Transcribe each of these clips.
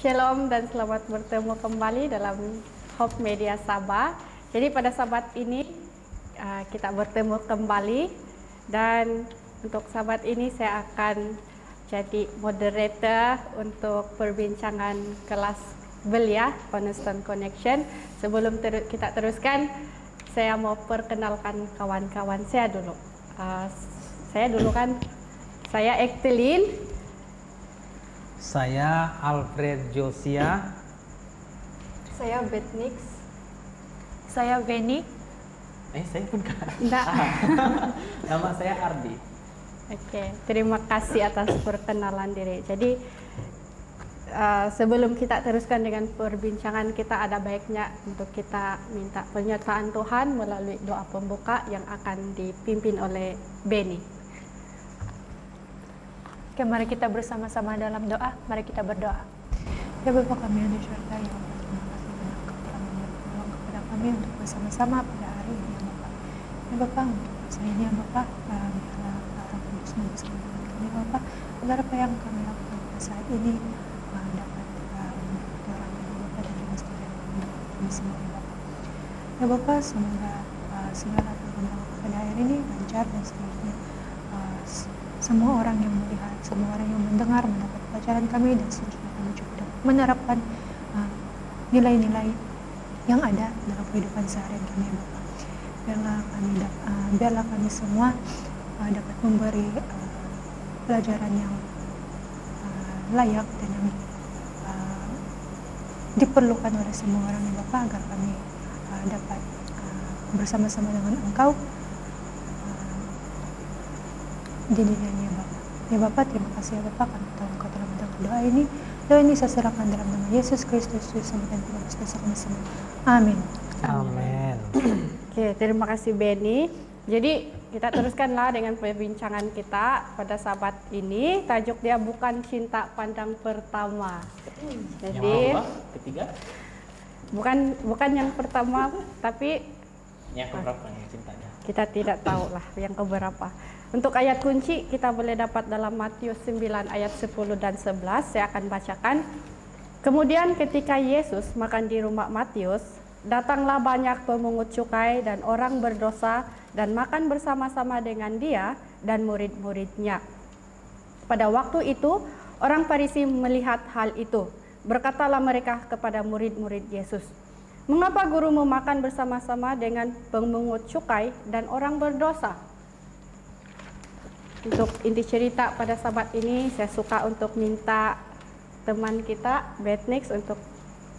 Shalom dan selamat bertemu kembali dalam Hope Media Sabah. Jadi pada sahabat ini kita bertemu kembali, dan untuk sahabat ini saya akan jadi moderator untuk perbincangan kelas belia Cornerstone Connection. Sebelum kita teruskan, saya mau perkenalkan kawan-kawan saya dulu. Saya Ektelin. Saya Alfred Josia. Saya Betnix. Saya Beni. Saya pun kan? Enggak. Nama saya Ardi. Oke, terima kasih atas perkenalan diri. Jadi sebelum kita teruskan dengan perbincangan kita, ada baiknya untuk kita minta penyertaan Tuhan melalui doa pembuka yang akan dipimpin oleh Beni. Oke, mari kita bersama-sama dalam doa. Mari kita berdoa. Ya Bapa kami yang di surga, ya Allah, terima kasih banyak telah menyerahkan kepada kami untuk bersama-sama pada hari ini, ya Bapa. Ya Bapa, untuk masa ini, ya Bapa, biarlah Roh Kudus bersama dengan kami, Bapa, agar apa yang kami lakukan pada saat ini dapat memberkati orang lain, Bapa, dan juga sekalian memberkati kami semua, ya Bapa. Ya Bapa, semoga segala perkembangan pada hari ini lancar, dan seterusnya semua orang yang melihat, semua orang yang mendengar mendapat pelajaran kami, dan seterusnya kami juga dapat menerapkan nilai-nilai yang ada dalam kehidupan sehari-hari kami, Bapak. Biarlah kami semua dapat memberi pelajaran yang layak dan yang diperlukan oleh semua orang, ya Bapak, agar kami dapat bersama-sama dengan Engkau di dunia ini, ya Bapak. Ya Bapak, terima kasih ya Bapak, kami tahu Engkau telah mendengar doa ini. Doa ini saya serahkan dalam nama Yesus Kristus, Tuhan dan Tuhan dosa kami semua. Amin. Amin. Oke, terima kasih Beni. Jadi kita teruskanlah dengan perbincangan kita pada sahabat ini. Tajuk dia bukan cinta pandang pertama. Jadi yang ketiga? Bukan yang pertama, tapi Yang keberapa yang cintanya? kita tidak tahu lah yang keberapa. Untuk ayat kunci kita boleh dapat dalam Matius 9 ayat 10 dan 11. Saya akan bacakan. Kemudian ketika Yesus makan di rumah Matius, datanglah banyak pemungut cukai dan orang berdosa dan makan bersama-sama dengan dia dan murid-muridnya. Pada waktu itu orang Farisi melihat hal itu. Berkatalah mereka kepada murid-murid Yesus, "Mengapa guru memakan bersama-sama dengan pemungut cukai dan orang berdosa?" Untuk inti cerita pada sahabat ini, saya suka untuk minta teman kita, Betnix, untuk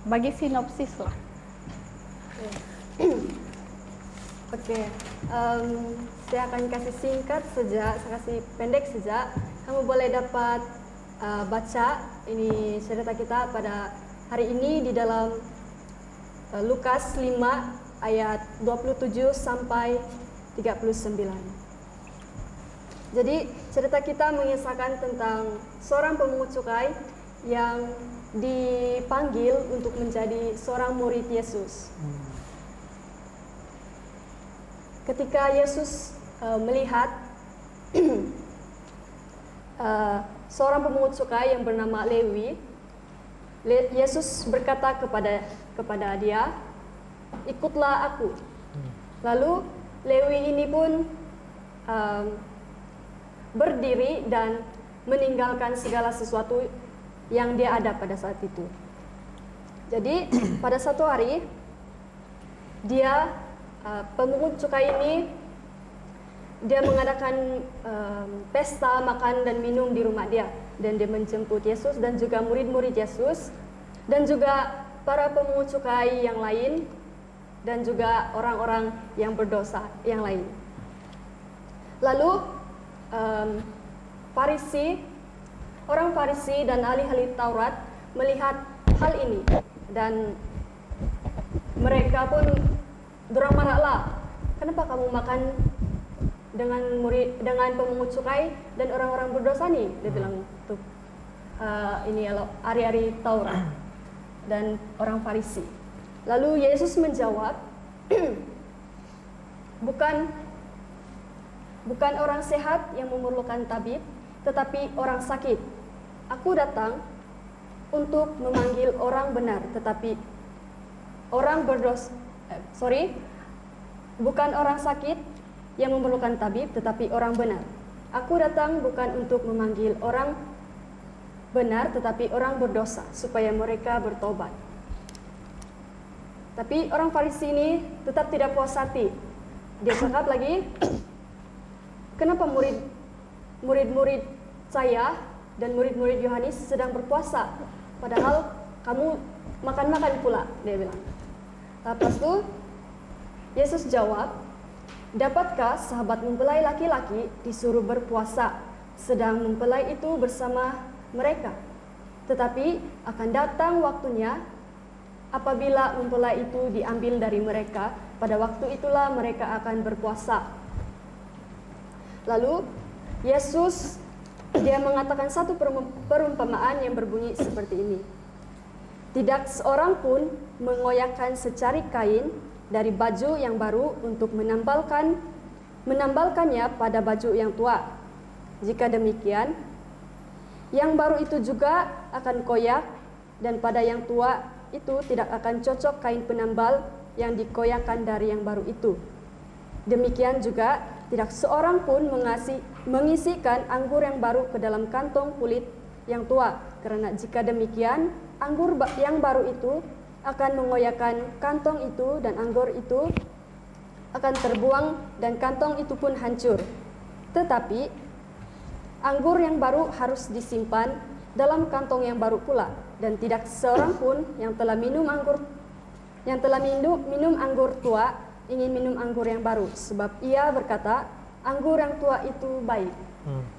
bagi sinopsis lah. Oke, saya akan kasih singkat saja, saya kasih pendek saja. Kamu boleh dapat baca ini cerita kita pada hari ini di dalam Lukas 5 ayat 27 sampai 39. Jadi cerita kita mengisahkan tentang seorang pemungut cukai yang dipanggil untuk menjadi seorang murid Yesus. Ketika Yesus melihat seorang pemungut cukai yang bernama Lewi, Yesus berkata kepada dia, "Ikutlah aku." Lalu Lewi ini pun berdiri dan meninggalkan segala sesuatu yang dia ada pada saat itu. Jadi pada satu hari dia pemungut cukai ini dia mengadakan pesta makan dan minum di rumah dia, dan dia menjemput Yesus dan juga murid-murid Yesus dan juga para pemungut cukai yang lain dan juga orang-orang yang berdosa yang lain. Lalu orang Farisi dan ahli-ahli Taurat melihat hal ini, dan mereka pun dorang marahlah, "Kenapa kamu makan dengan pemungut cukai dan orang-orang berdosa nih?" Dia bilang tuh, ini ahli-ahli Taurat dan orang Farisi. Lalu Yesus menjawab, Bukan orang sehat yang memerlukan tabib, tetapi orang sakit. Aku datang untuk memanggil orang benar, tetapi orang berdosa, bukan orang sakit yang memerlukan tabib, tetapi orang benar. Aku datang bukan untuk memanggil orang benar, tetapi orang berdosa, supaya mereka bertobat. Tapi orang Farisi ini tetap tidak puas hati. Dia cakap lagi, kenapa murid-murid saya dan murid-murid Yohanes sedang berpuasa, padahal kamu makan-makan pula, dia bilang. Lepas itu Yesus jawab, dapatkah sahabat mempelai laki-laki disuruh berpuasa sedang mempelai itu bersama mereka? Tetapi akan datang waktunya apabila mempelai itu diambil dari mereka, pada waktu itulah mereka akan berpuasa. Lalu Yesus dia mengatakan satu perumpamaan yang berbunyi seperti ini. Tidak seorang pun mengoyakkan secari kain dari baju yang baru untuk menambalkannya pada baju yang tua. Jika demikian, yang baru itu juga akan koyak, dan pada yang tua itu tidak akan cocok kain penambal yang dikoyakkan dari yang baru itu. Demikian juga tidak seorang pun mengisikan anggur yang baru ke dalam kantong kulit yang tua, karena jika demikian anggur yang baru itu akan mengoyakkan kantong itu, dan anggur itu akan terbuang dan kantong itu pun hancur. Tetapi anggur yang baru harus disimpan dalam kantong yang baru pula, dan tidak seorang pun yang telah minum anggur tua ingin minum anggur yang baru, sebab ia berkata anggur yang tua itu baik.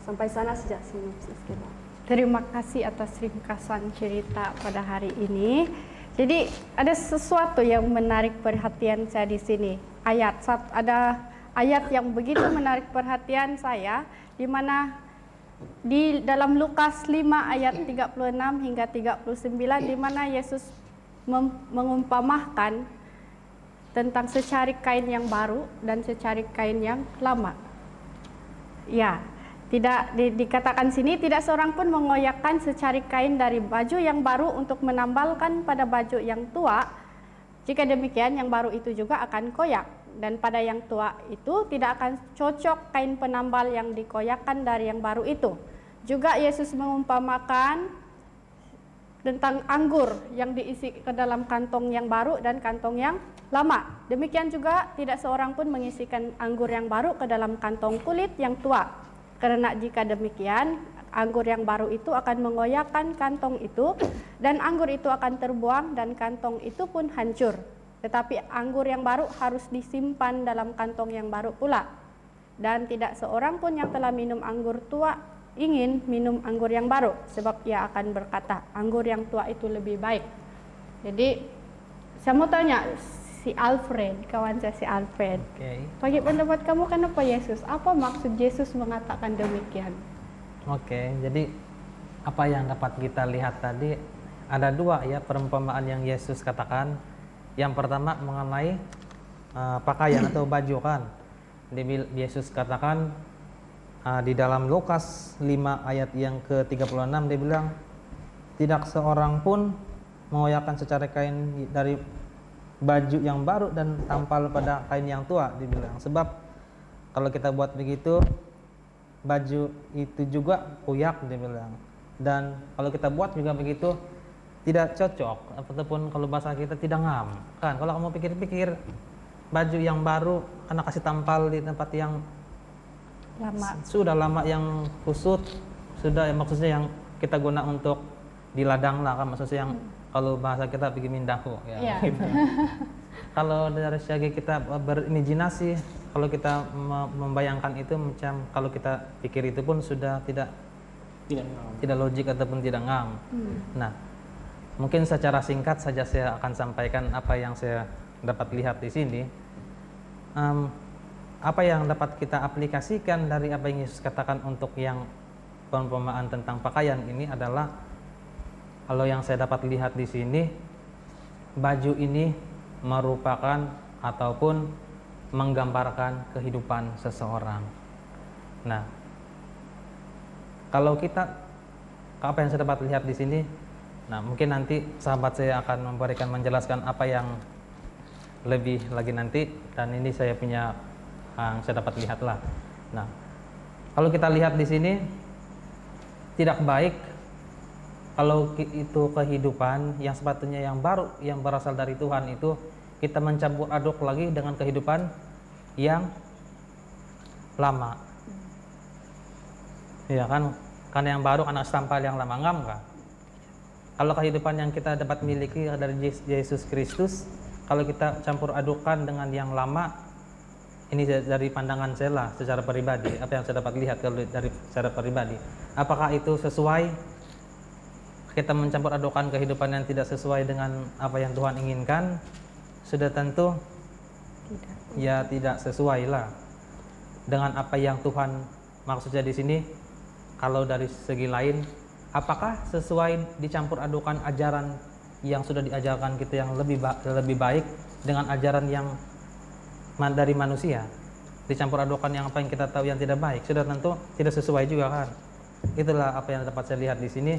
Sampai sana saja sinopsis kita. Terima kasih atas ringkasan cerita pada hari ini. Jadi ada sesuatu yang menarik perhatian saya di sini. Ada ayat yang begitu menarik perhatian saya, di mana di dalam Lukas 5 ayat 36 hingga 39, di mana Yesus mengumpamakan tentang secari kain yang baru dan secari kain yang lama. Ya, tidak dikatakan sini tidak seorang pun mengoyakkan secari kain dari baju yang baru untuk menambalkan pada baju yang tua. Jika demikian, yang baru itu juga akan koyak, dan pada yang tua itu tidak akan cocok kain penambal yang dikoyakkan dari yang baru itu. Juga Yesus mengumpamakan tentang anggur yang diisi ke dalam kantong yang baru dan kantong yang lama. Demikian juga tidak seorang pun mengisikan anggur yang baru ke dalam kantong kulit yang tua. Karena jika demikian, anggur yang baru itu akan mengoyakkan kantong itu, dan anggur itu akan terbuang dan kantong itu pun hancur. Tetapi anggur yang baru harus disimpan dalam kantong yang baru pula. Dan tidak seorang pun yang telah minum anggur tua ingin minum anggur yang baru, sebab ia akan berkata, anggur yang tua itu lebih baik. Jadi saya mau tanya si Alfred, kawan saya si Alfred. Bagi pendapat kamu, kenapa Yesus? Apa maksud Yesus mengatakan demikian? Jadi apa yang dapat kita lihat tadi, ada dua ya perumpamaan yang Yesus katakan. Yang pertama mengenai pakaian atau baju kan. Yesus katakan di dalam Lukas 5 ayat yang ke-36, dia bilang tidak seorang pun mengoyakkan secari kain dari baju yang baru dan tampal pada kain yang tua, dibilang. Sebab kalau kita buat begitu, baju itu juga koyak, dibilang. Dan kalau kita buat juga begitu, tidak cocok, ataupun kalau bahasa kita tidak ngam. Kan kalau kamu pikir-pikir, baju yang baru karena kasih tampal di tempat yang sudah lama, yang kusut, sudah maksudnya yang kita guna untuk di ladang lah kan, maksudnya yang kalau bahasa kita bikin mindahu ya. Gitu. Kalau dari segi kita berimajinasi, kalau kita membayangkan itu macam kalau kita pikir itu pun sudah tidak logik ataupun tidak ngam. Nah, mungkin secara singkat saja saya akan sampaikan apa yang saya dapat lihat di sini. Apa yang dapat kita aplikasikan dari apa yang Yesus katakan untuk yang perumpamaan tentang pakaian ini adalah, kalau yang saya dapat lihat di sini, baju ini merupakan ataupun menggambarkan kehidupan seseorang. Nah, kalau kita, apa yang saya dapat lihat di sini, Nah, mungkin nanti sahabat saya akan menjelaskan apa yang lebih lagi nanti, dan ini saya punya yang saya dapat lihat lah. Nah, kalau kita lihat di sini tidak baik kalau itu kehidupan yang sepatutnya yang baru yang berasal dari Tuhan itu kita mencampur aduk lagi dengan kehidupan yang lama. Ya kan? Karena yang baru anak sampal yang lama ngam kan? Kalau kehidupan yang kita dapat miliki dari Yesus Kristus, kalau kita campur adukan dengan yang lama, ini dari pandangan saya lah secara pribadi, apa yang saya dapat lihat kalau dari secara pribadi, apakah itu sesuai kita mencampur adukan kehidupan yang tidak sesuai dengan apa yang Tuhan inginkan? Sudah tentu ya tidak sesuai lah dengan apa yang Tuhan maksudnya di sini. Kalau dari segi lain, apakah sesuai dicampur adukan ajaran yang sudah diajarkan kita yang lebih baik dengan ajaran yang dari manusia? Dicampur adukan yang apa yang kita tahu yang tidak baik, sudah tentu tidak sesuai juga kan? Itulah apa yang dapat saya lihat di sini.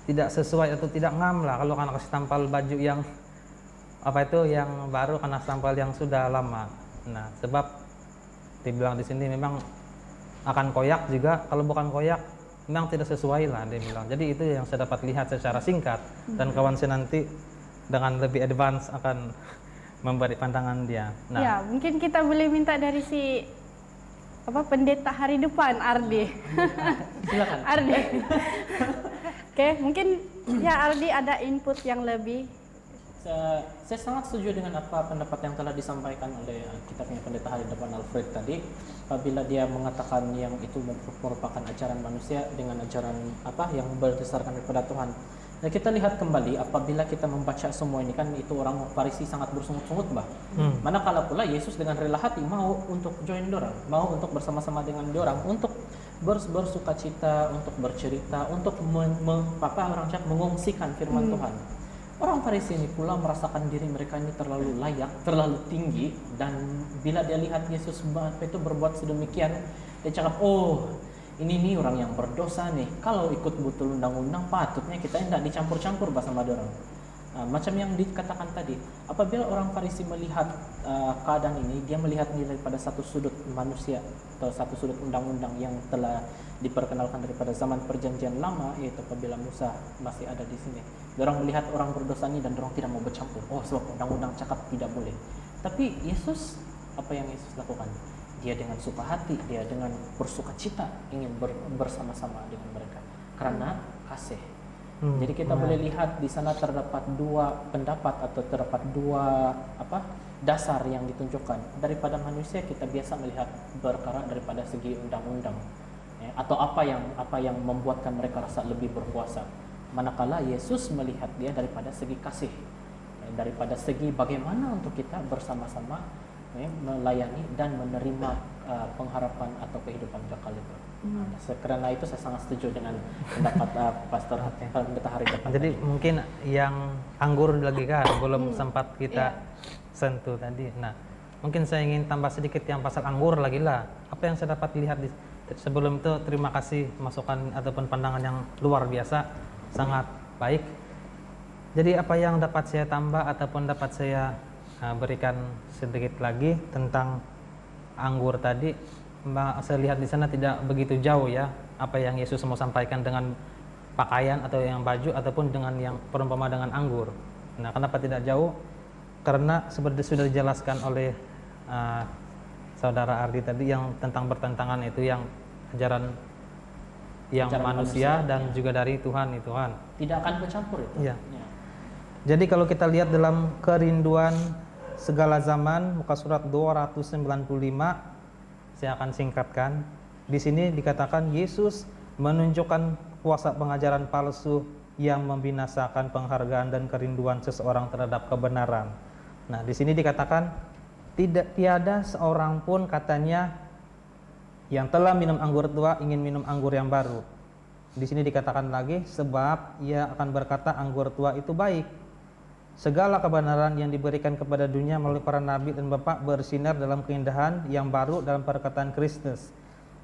Tidak sesuai atau tidak ngam lah kalau karena kasih tampal baju yang apa itu yang baru karena tampal yang sudah lama. Nah, sebab dibilang di sini memang akan koyak juga, kalau bukan koyak memang tidak sesuai lah dia bilang. Jadi itu yang saya dapat lihat secara singkat, dan kawan saya nanti dengan lebih advance akan memberi pandangan dia. Nah, Ya, mungkin kita boleh minta dari si pendeta hari depan, Ardi. Silakan. Ardi. Oke, mungkin ya Ardi ada input yang lebih. Saya sangat setuju dengan apa pendapat yang telah disampaikan oleh kita punya pendeta hari depan Alfred tadi, apabila dia mengatakan yang itu merupakan ajaran manusia dengan ajaran apa yang berdasarkan daripada Tuhan. Nah, kita lihat kembali apabila kita membaca semua ini kan itu orang Farisi sangat bersungut-sungut bah. Manakala pula Yesus dengan rela hati mau untuk join dorang, mau untuk bersama-sama dengan dorang, untuk bersukacita, untuk bercerita, untuk mengungsikan firman Tuhan. Orang Farisi ini pula merasakan diri mereka ini terlalu layak, terlalu tinggi, dan bila dia lihat Yesus itu berbuat sedemikian, dia cakap, oh ini nih orang yang berdosa nih, kalau ikut betul undang-undang patutnya kita tidak dicampur-campur bersama orang. Macam yang dikatakan tadi, apabila orang Farisi melihat keadaan ini, dia melihat nilai pada satu sudut manusia atau satu sudut undang-undang yang telah diperkenalkan daripada zaman perjanjian lama, yaitu apabila Musa masih ada di sini. Orang melihat orang berdosa ini dan orang tidak mau bercampur. Oh, sebab undang-undang cakap tidak boleh. Tapi Yesus, apa yang Yesus lakukan? Dia dengan suka hati, dia dengan bersukacita ingin bersama-sama dengan mereka karena kasih. Jadi kita boleh lihat di sana terdapat dua pendapat atau terdapat dua dasar yang ditunjukkan. Daripada manusia kita biasa melihat perkara daripada segi undang-undang, ya, atau apa yang membuatkan mereka rasa lebih berkuasa. Manakala Yesus melihat dia daripada segi kasih, ya, daripada segi bagaimana untuk kita bersama-sama, ya, melayani dan menerima pengharapan atau kehidupan kekal itu. Karena itu saya sangat setuju dengan pendapat Pastor Pendeta Hari depan. jadi mungkin yang anggur lagi kan belum sempat kita sentuh tadi. Nah, mungkin saya ingin tambah sedikit yang pasal anggur lagi lah. Apa yang saya dapat lihat sebelum itu, terima kasih masukan ataupun pandangan yang luar biasa, sangat baik. Jadi apa yang dapat saya tambah ataupun dapat saya berikan sedikit lagi tentang anggur tadi, saya lihat di sana tidak begitu jauh ya apa yang Yesus mau sampaikan dengan pakaian atau yang baju ataupun dengan yang perumpama dengan anggur. Nah, kenapa tidak jauh? Karena seperti sudah dijelaskan oleh saudara Ardi tadi yang tentang bertentangan itu yang ajaran manusia dan juga dari Tuhan itu kan. Tidak akan bercampur itu. Iya. Jadi kalau kita lihat dalam Kerinduan Segala Zaman muka surat 295, saya akan singkatkan. Di sini dikatakan Yesus menunjukkan kuasa pengajaran palsu yang membinasakan penghargaan dan kerinduan seseorang terhadap kebenaran. Nah, di sini dikatakan tiada seorang pun katanya yang telah minum anggur tua ingin minum anggur yang baru. Di sini dikatakan lagi sebab ia akan berkata anggur tua itu baik. Segala kebenaran yang diberikan kepada dunia melalui para nabi dan bapa bersinar dalam keindahan yang baru dalam perkataan Kristus.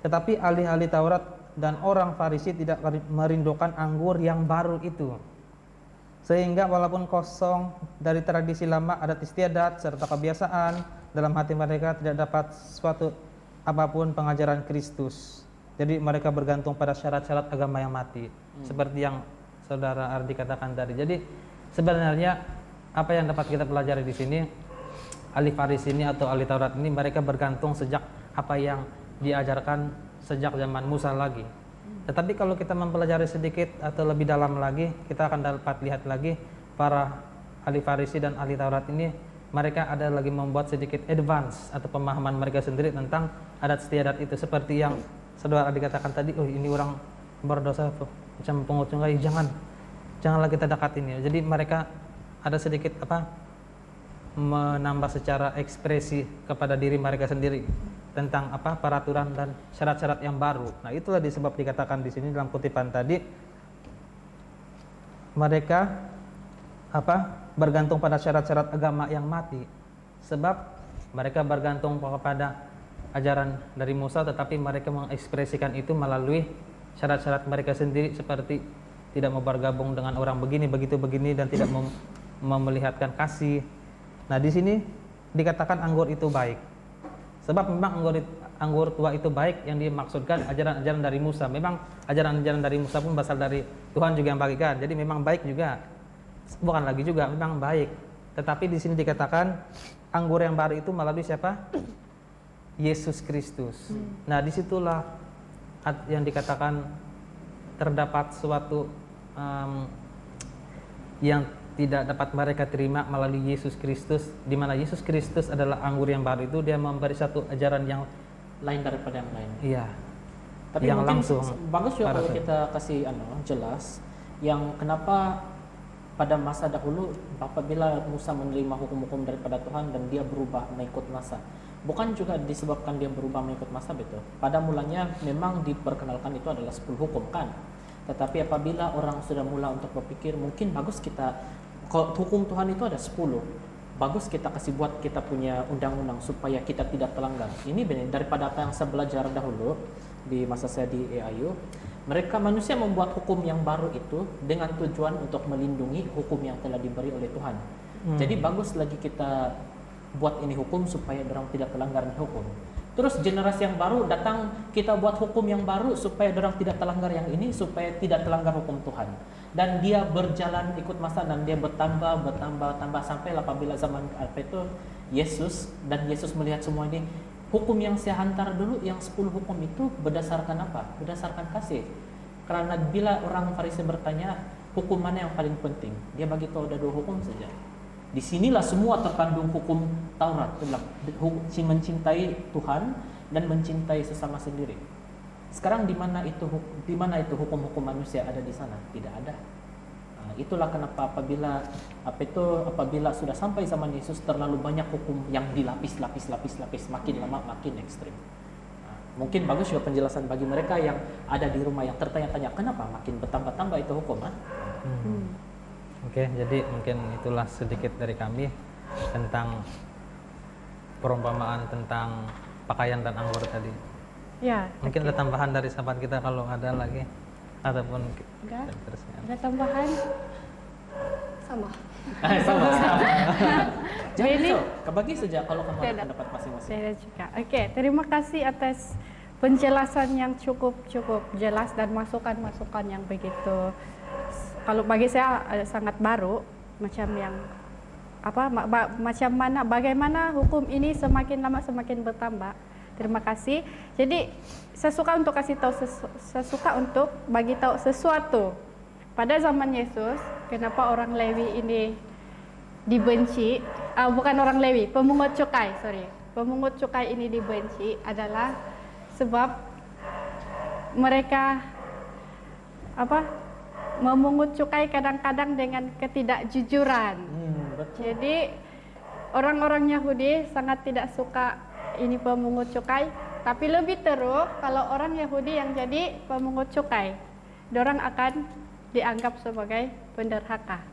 Tetapi ahli-ahli Taurat dan orang Farisi tidak merindukan anggur yang baru itu. Sehingga walaupun kosong dari tradisi lama, adat istiadat, serta kebiasaan, dalam hati mereka tidak dapat suatu apapun pengajaran Kristus. Jadi mereka bergantung pada syarat-syarat agama yang mati. Seperti yang Saudara Ardi katakan tadi. Jadi sebenarnya apa yang dapat kita pelajari di sini, ahli Farisi ini atau ahli Taurat ini, mereka bergantung sejak apa yang diajarkan sejak zaman Musa lagi. Tetapi kalau kita mempelajari sedikit atau lebih dalam lagi, kita akan dapat lihat lagi para ahli Farisi dan ahli Taurat ini, mereka ada lagi membuat sedikit advance atau pemahaman mereka sendiri tentang adat istiadat itu. Seperti yang Saudara dikatakan tadi, oh ini orang berdosa tuh, macam pungut sungai, janganlah kita dekatin ya. Jadi mereka ada sedikit menambah secara ekspresi kepada diri mereka sendiri tentang peraturan dan syarat-syarat yang baru. Nah, itulah disebab dikatakan di sini dalam kutipan tadi, mereka bergantung pada syarat-syarat agama yang mati. Sebab mereka bergantung kepada ajaran dari Musa, tetapi mereka mengekspresikan itu melalui syarat-syarat mereka sendiri, seperti tidak mau bergabung dengan orang begini, begitu, begini, dan tidak memelihatkan kasih. Nah, di sini dikatakan anggur itu baik. Sebab memang anggur tua itu baik, yang dimaksudkan ajaran-ajaran dari Musa. Memang ajaran-ajaran dari Musa pun berasal dari Tuhan juga yang bagikan. Jadi memang baik juga. Bukan lagi juga, memang baik. Tetapi di sini dikatakan anggur yang baru itu melalui siapa? Yesus Kristus. Nah, disitulah yang dikatakan terdapat suatu yang tidak dapat mereka terima melalui Yesus Kristus, di mana Yesus Kristus adalah anggur yang baru itu. Dia memberi satu ajaran yang lain daripada yang lain. Iya. Tapi yang mungkin langsung bagus juga kalau kita kasih jelas yang kenapa pada masa dahulu apabila Musa menerima hukum-hukum daripada Tuhan dan dia berubah mengikut masa. Bukan juga disebabkan dia berubah mengikut masa, betul. Pada mulanya memang diperkenalkan itu adalah 10 hukum kan. Tetapi apabila orang sudah mula untuk berpikir, mungkin bagus kita, kalau hukum Tuhan itu ada 10, bagus kita kasih buat kita punya undang-undang supaya kita tidak terlanggar. Ini benar daripada apa yang saya belajar dahulu di masa saya di EAU. Mereka manusia membuat hukum yang baru itu dengan tujuan untuk melindungi hukum yang telah diberi oleh Tuhan. Jadi bagus lagi kita buat ini hukum supaya orang tidak terlanggar hukum. Terus generasi yang baru datang, kita buat hukum yang baru supaya orang tidak terlanggar yang ini, supaya tidak terlanggar hukum Tuhan. Dan dia berjalan ikut masa dan dia bertambah sampai apabila zaman Yesus, dan Yesus melihat semua ini. Hukum yang saya hantar dulu, yang 10 hukum itu berdasarkan apa? Berdasarkan kasih. Karena bila orang Farisi bertanya, hukum mana yang paling penting? Dia bagi tahu ada 2 hukum saja. Disinilah semua terkandung hukum Taurat, mencintai Tuhan dan mencintai sesama sendiri. Sekarang di mana itu hukum-hukum manusia ada di sana? Tidak ada. Nah, itulah kenapa apabila sudah sampai zaman Yesus, terlalu banyak hukum yang dilapis, makin lama makin ekstrim. Nah, mungkin bagus juga penjelasan bagi mereka yang ada di rumah yang tertanya-tanya kenapa makin bertambah-tambah itu hukum, Oke, jadi mungkin itulah sedikit dari kami tentang perumpamaan tentang pakaian dan anggur tadi. Ya. Mungkin ada tambahan dari sahabat kita kalau ada lagi, ataupun Enggak. terusnya. Ada tambahan? Sama. Sama. Jangan Ini- risau, kebagi saja kalau kamu ada Tidak. pendapat masing-masing. Saya juga. Oke, terima kasih atas penjelasan yang cukup jelas dan masukan-masukan yang begitu, kalau bagi saya sangat baru, macam yang bagaimana hukum ini semakin lama semakin bertambah. Terima kasih. Jadi saya suka untuk bagi tahu sesuatu. Pada zaman Yesus, kenapa orang Lewi ini dibenci? Bukan orang Lewi, pemungut cukai. Pemungut cukai ini dibenci adalah sebab mereka memungut cukai kadang-kadang dengan ketidakjujuran. Betul. Jadi orang-orang Yahudi sangat tidak suka ini pemungut cukai, tapi lebih teruk kalau orang Yahudi yang jadi pemungut cukai, dorang akan dianggap sebagai penderhaka.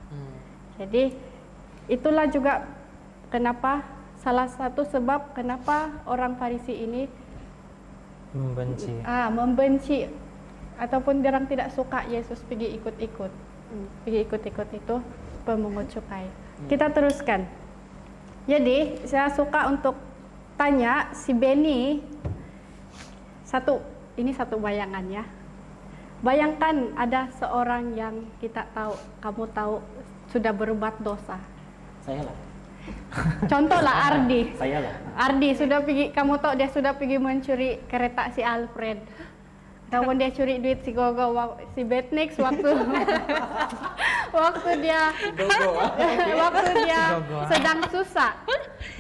Jadi itulah juga kenapa, salah satu sebab kenapa orang Farisi ini membenci ataupun orang tidak suka Yesus pergi ikut-ikut itu pemungut cukai. Kita teruskan. Jadi saya suka untuk tanya si Benny ini satu bayangan ya. Bayangkan ada seorang yang kita tahu, kamu tahu sudah berbuat dosa. Saya lah. Contohlah Ardi. Saya lah. Ardi sudah pergi, kamu tahu dia sudah pergi mencuri kereta si Alfred. Ataupun dia curi duit si Gogo, si Betnix waktu waktu dia sedang susah.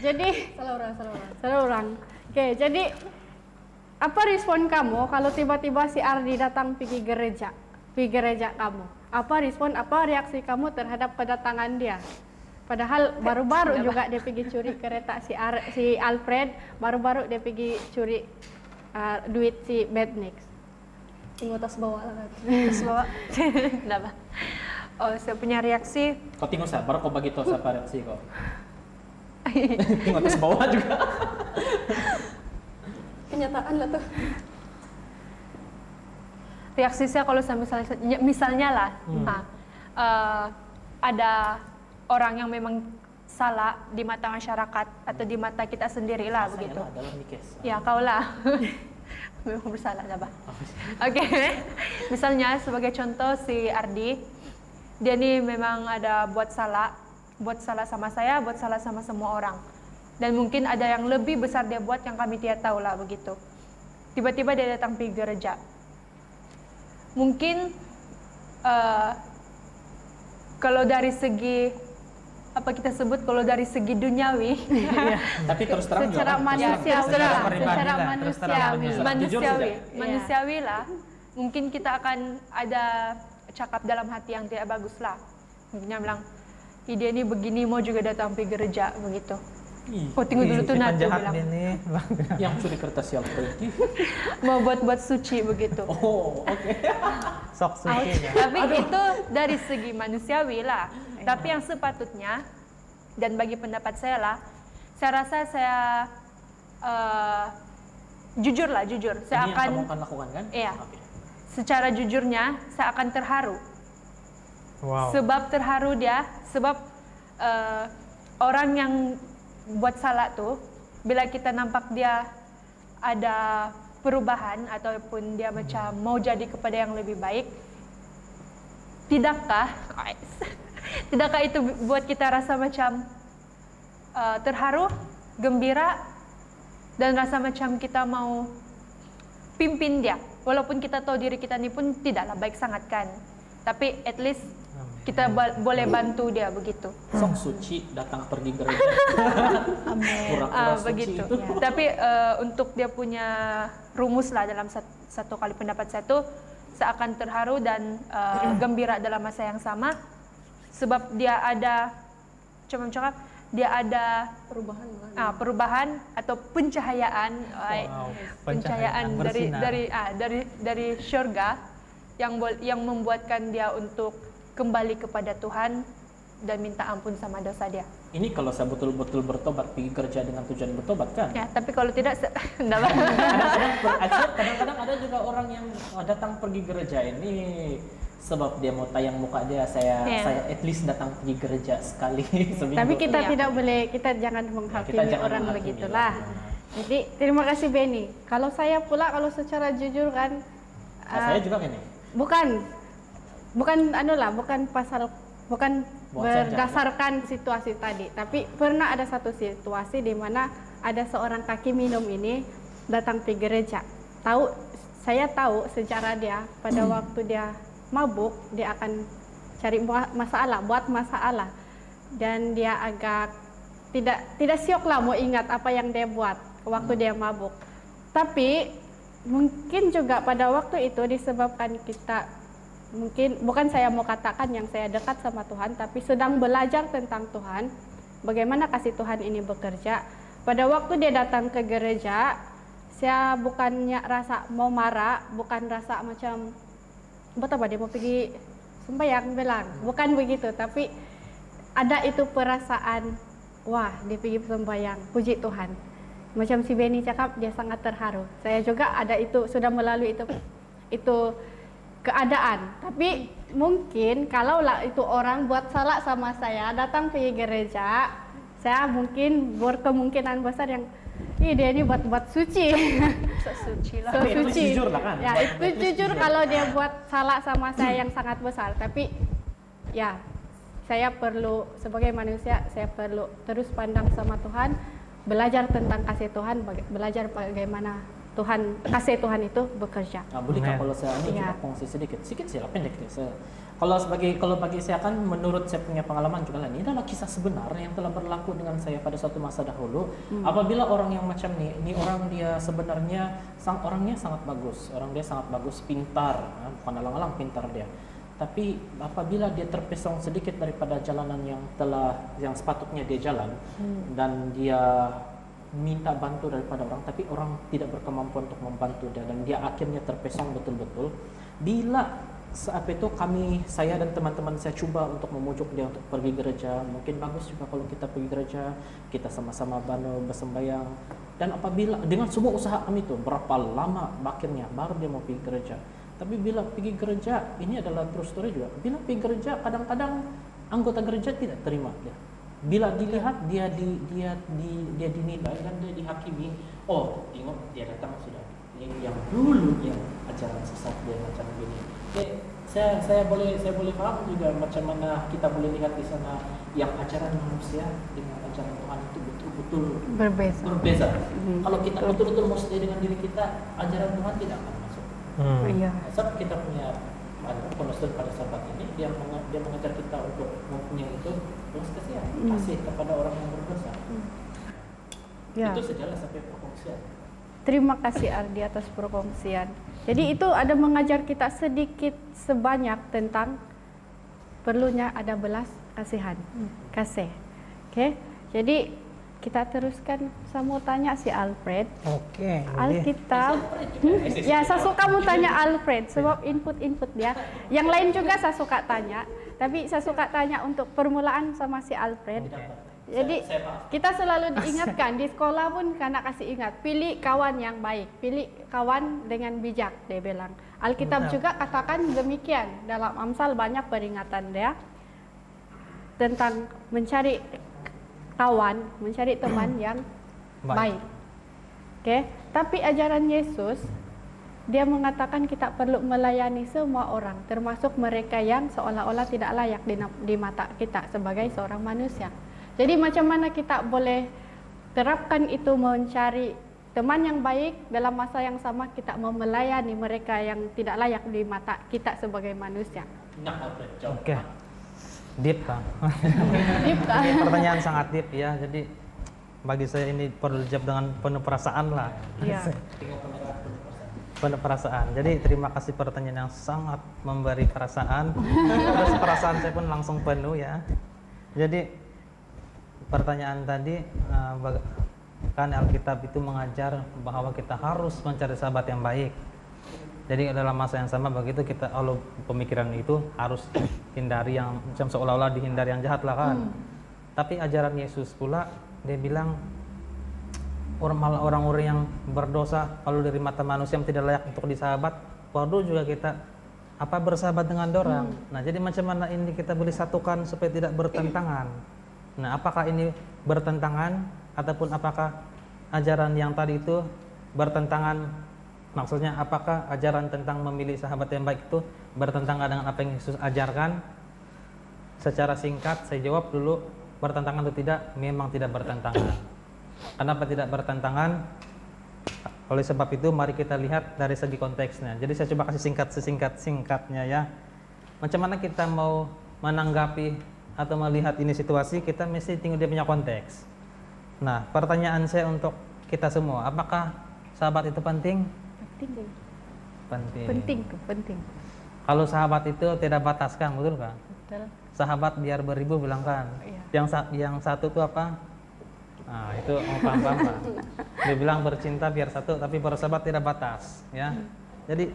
Jadi salah orang. Oke, jadi apa respon kamu kalau tiba-tiba si Ardi datang pergi gereja kamu? Apa reaksi kamu terhadap kedatangan dia? Padahal baru-baru juga dia pergi curi kereta si Alfred, baru-baru dia pergi curi duit si Betnix. Tunggu tas bawah lah. Terus bawa. Kenapa? Oh, saya punya reaksi. Kau tengok saya, baru kau bagi tahu siapa reaksi kau. Tengok atas bawah juga. Kenyataan lah tuh. Reaksi saya kalau saya misalnya lah, ada orang yang memang salah di mata masyarakat atau di mata kita sendiri lah begitu. Saya lah dalam nikes. Ya kau lah. Memang bersalah dah, Oke. Misalnya sebagai contoh si Ardi, dia ni memang ada buat salah sama saya, buat salah sama semua orang. Dan mungkin ada yang lebih besar dia buat yang kami tidak tahu lah begitu. Tiba-tiba dia datang pergi gereja. Mungkin kalau dari segi apa kita sebut, kalau dari segi duniawi, Tapi terus terang secara manusiawi lah, mungkin kita akan ada cakap dalam hati yang tidak bagus lah. Mungkin dia bilang, dia ini begini mau juga datang pergi gereja begitu. Oh tunggu dulu tuh Nato bilang yang curi kertas yang pergi. mau buat suci begitu. Oh, oke. Sok suci ya. Tapi itu dari segi manusiawi lah. Tapi yang sepatutnya, dan bagi pendapat saya lah, saya rasa saya jujur. Saya Ini yang kamu akan lakukan kan? Iya. Oke. Secara jujurnya, saya akan terharu. Wow. Sebab terharu dia, sebab orang yang buat salah tuh, bila kita nampak dia ada perubahan ataupun dia macam mau jadi kepada yang lebih baik, tidakkah itu buat kita rasa macam terharu, gembira, dan rasa macam kita mau pimpin dia, walaupun kita tahu diri kita ini pun tidaklah baik sangat kan, tapi at least kita boleh bantu dia begitu. Sok suci datang pergi gereja. Pura-pura suci Begitu. itu. Ya. Tapi untuk dia punya rumus lah dalam satu kali pendapat saya tuh, saya akan terharu dan gembira dalam masa yang sama, sebab dia ada perubahan atau pencahayaan, pencahayaan dari syurga yang membuatkan dia untuk kembali kepada Tuhan dan minta ampun sama dosa dia. Ini kalau saya betul-betul bertobat pergi kerja dengan tujuan bertobat kan? Ya, tapi kalau tidak, Kadang-kadang ada juga orang yang datang pergi gereja ini sebab dia mau tayang muka dia. Saya at least datang pergi gereja sekali seminggu. Tapi kita Iya. tidak boleh, kita jangan menghakimi kita jangan orang menghakimi begitulah. lah. Jadi terima kasih Benny. Kalau saya pula, kalau secara jujur kan, Saya juga gini. bukan Buat saja, berdasarkan situasi tadi, tapi pernah ada satu situasi di mana ada seorang kaki minum ini datang ke gereja. Saya tahu sejarah dia, pada waktu dia mabuk, dia akan cari buat masalah, dan dia agak tidak siok lah mau ingat apa yang dia buat waktu dia mabuk. Tapi mungkin juga pada waktu itu disebabkan kita, mungkin bukan saya mau katakan yang saya dekat sama Tuhan, tapi sedang belajar tentang Tuhan, bagaimana kasih Tuhan ini bekerja. Pada waktu dia datang ke gereja, saya bukannya rasa mau marah, bukan rasa macam betapa dia mau pergi sembahyang bilang, bukan begitu, tapi ada itu perasaan, wah dia pergi sembahyang, puji Tuhan. Macam si Benny cakap, dia sangat terharu. Saya juga ada itu, sudah melalui itu keadaan. Tapi mungkin kalau lah itu orang buat salah sama saya, datang pergi gereja, saya mungkin berkemungkinan besar yang dia ini buat suci. So suci lah. So Tapi at least suci. jujur lah kan? Ya, At itu least jujur jujur. kalau dia buat salah sama saya yang sangat besar. Tapi ya, saya perlu sebagai manusia, saya perlu terus pandang sama Tuhan, belajar tentang kasih Tuhan, belajar bagaimana kasih Tuhan itu bekerja. Nah, boleh kah Nah. kalau saya ini Iya. kita kongsi sedikit sih lah pendek deh. Kalau bagi saya kan menurut saya punya pengalaman juga lah, ini adalah kisah sebenar yang telah berlaku dengan saya pada suatu masa dahulu. Apabila orang yang macam ini orang dia sebenarnya orangnya sangat bagus, orang dia sangat bagus, pintar, bukan alang-alang pintar dia. Tapi apabila dia terpesong sedikit daripada jalanan yang sepatutnya dia jalan dan dia minta bantu daripada orang, tapi orang tidak berkemampuan untuk membantu dia dan dia akhirnya terpesong betul-betul. Bila saat itu saya dan teman-teman saya coba untuk memujuk dia untuk pergi gereja, mungkin bagus juga kalau kita pergi gereja, kita sama-sama bersembayang. Dan apabila dengan semua usaha kami itu berapa lama akhirnya baru dia mau pergi gereja. Tapi bila pergi gereja, ini adalah true story juga. Bila pergi gereja, kadang-kadang anggota gereja tidak terima dia. Bila dilihat dia dinilai dan dia dihakimi, oh tengok dia datang sudah ini yang dulu yang ajaran sesat dia macam begini. Saya boleh paham juga macam mana kita boleh lihat di sana yang ajaran manusia dengan ajaran Tuhan itu betul-betul berbeza. Kalau kita betul-betul mau setia dengan diri kita, ajaran Tuhan tidak akan masuk. Iya. Sebab kita punya konsul pada sahabat ini dia mengajar kita untuk mempunyai itu belas kasihan, kasih kepada orang yang berdosa. Ya. Itu sejalan sampai perkongsian. Terima kasih Ardi atas perkongsian. Jadi itu ada mengajar kita sedikit sebanyak tentang perlunya ada belas kasihan, kasih. Oke, jadi kita teruskan. Saya mau tanya si Alfred. Oke. Alkitab. Ya, saya suka mau tanya Alfred sebab input dia. Yang lain juga saya suka tanya, tapi saya suka tanya untuk permulaan sama si Alfred. Jadi kita selalu diingatkan di sekolah pun karena kasih ingat, pilih kawan yang baik, pilih kawan dengan bijak, dia bilang. Alkitab Benar. juga katakan demikian. Dalam Amsal banyak peringatan dia tentang mencari kawan, mencari teman yang baik. Oke, tapi ajaran Yesus dia mengatakan kita perlu melayani semua orang, termasuk mereka yang seolah-olah tidak layak di mata kita sebagai seorang manusia. Jadi macam mana kita boleh terapkan itu mencari teman yang baik dalam masa yang sama kita mau melayani mereka yang tidak layak di mata kita sebagai manusia. Nah, jawab. Oke. Deep, Kang. Deep, Kak. Ini pertanyaan sangat deep ya. Jadi bagi saya ini perlu dijawab dengan penuh perasaan lah. Iya. Penuh perasaan. Jadi terima kasih pertanyaan yang sangat memberi perasaan. Terus perasaan saya pun langsung penuh ya. Jadi pertanyaan tadi kan Alkitab itu mengajar bahwa kita harus mencari sahabat yang baik. Jadi dalam masa yang sama begitu kita kalau pemikiran itu harus hindari yang macam seolah-olah dihindari yang jahat lah kan. Tapi ajaran Yesus pula dia bilang orang-orang yang berdosa kalau dari mata manusia yang tidak layak untuk disahabat, perlu juga kita bersahabat dengan orang. Nah, jadi macam mana ini kita boleh satukan supaya tidak bertentangan. Nah, apakah ini bertentangan ataupun apakah ajaran yang tadi itu bertentangan? Maksudnya apakah ajaran tentang memilih sahabat yang baik itu bertentangan dengan apa yang Yesus ajarkan? Secara singkat saya jawab dulu, bertentangan atau tidak? Memang tidak bertentangan. Kenapa tidak bertentangan? Oleh sebab itu mari kita lihat dari segi konteksnya. Jadi saya coba kasih singkat-singkatnya ya. Macam mana kita mau menanggapi atau melihat ini situasi, kita mesti tengok dia punya konteks. Nah, pertanyaan saya untuk kita semua, apakah sahabat itu penting? Penting. Kalau sahabat itu tidak batas kan, betul kan? Betul. Sahabat biar beribu bilang kan. Iya. Yang satu itu apa? Nah, itu paham. Dia bilang bercinta biar satu, tapi bersahabat tidak batas, ya. Jadi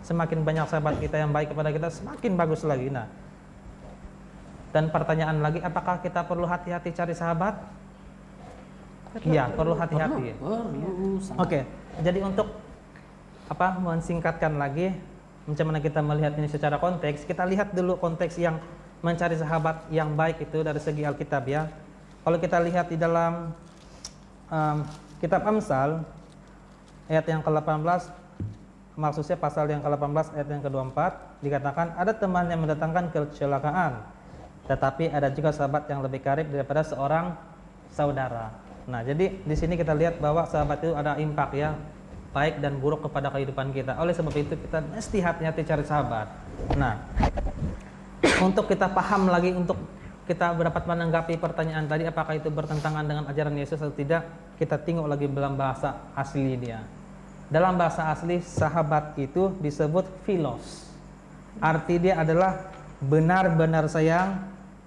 semakin banyak sahabat kita yang baik kepada kita, semakin bagus lagi. Nah, dan pertanyaan lagi, apakah kita perlu hati-hati cari sahabat? Iya, perlu hati-hati. Perlu sangat. Oke, jadi untuk mensingkatkan lagi, macam mana kita melihat ini secara konteks, kita lihat dulu konteks yang mencari sahabat yang baik itu dari segi Alkitab ya. Kalau kita lihat di dalam kitab Amsal ayat yang ke-18, maksudnya pasal yang ke-18 ayat yang ke-24, dikatakan ada teman yang mendatangkan kecelakaan, tetapi ada juga sahabat yang lebih karib daripada seorang saudara. Nah, jadi di sini kita lihat bahwa sahabat itu ada impak ya, baik dan buruk kepada kehidupan kita. Oleh sebab itu kita mesti hati-hati cari sahabat. Nah, untuk kita paham lagi, untuk kita dapat menanggapi pertanyaan tadi apakah itu bertentangan dengan ajaran Yesus atau tidak, kita tengok lagi dalam bahasa asli dia. Dalam bahasa asli sahabat itu disebut philos. Arti dia adalah benar-benar sayang,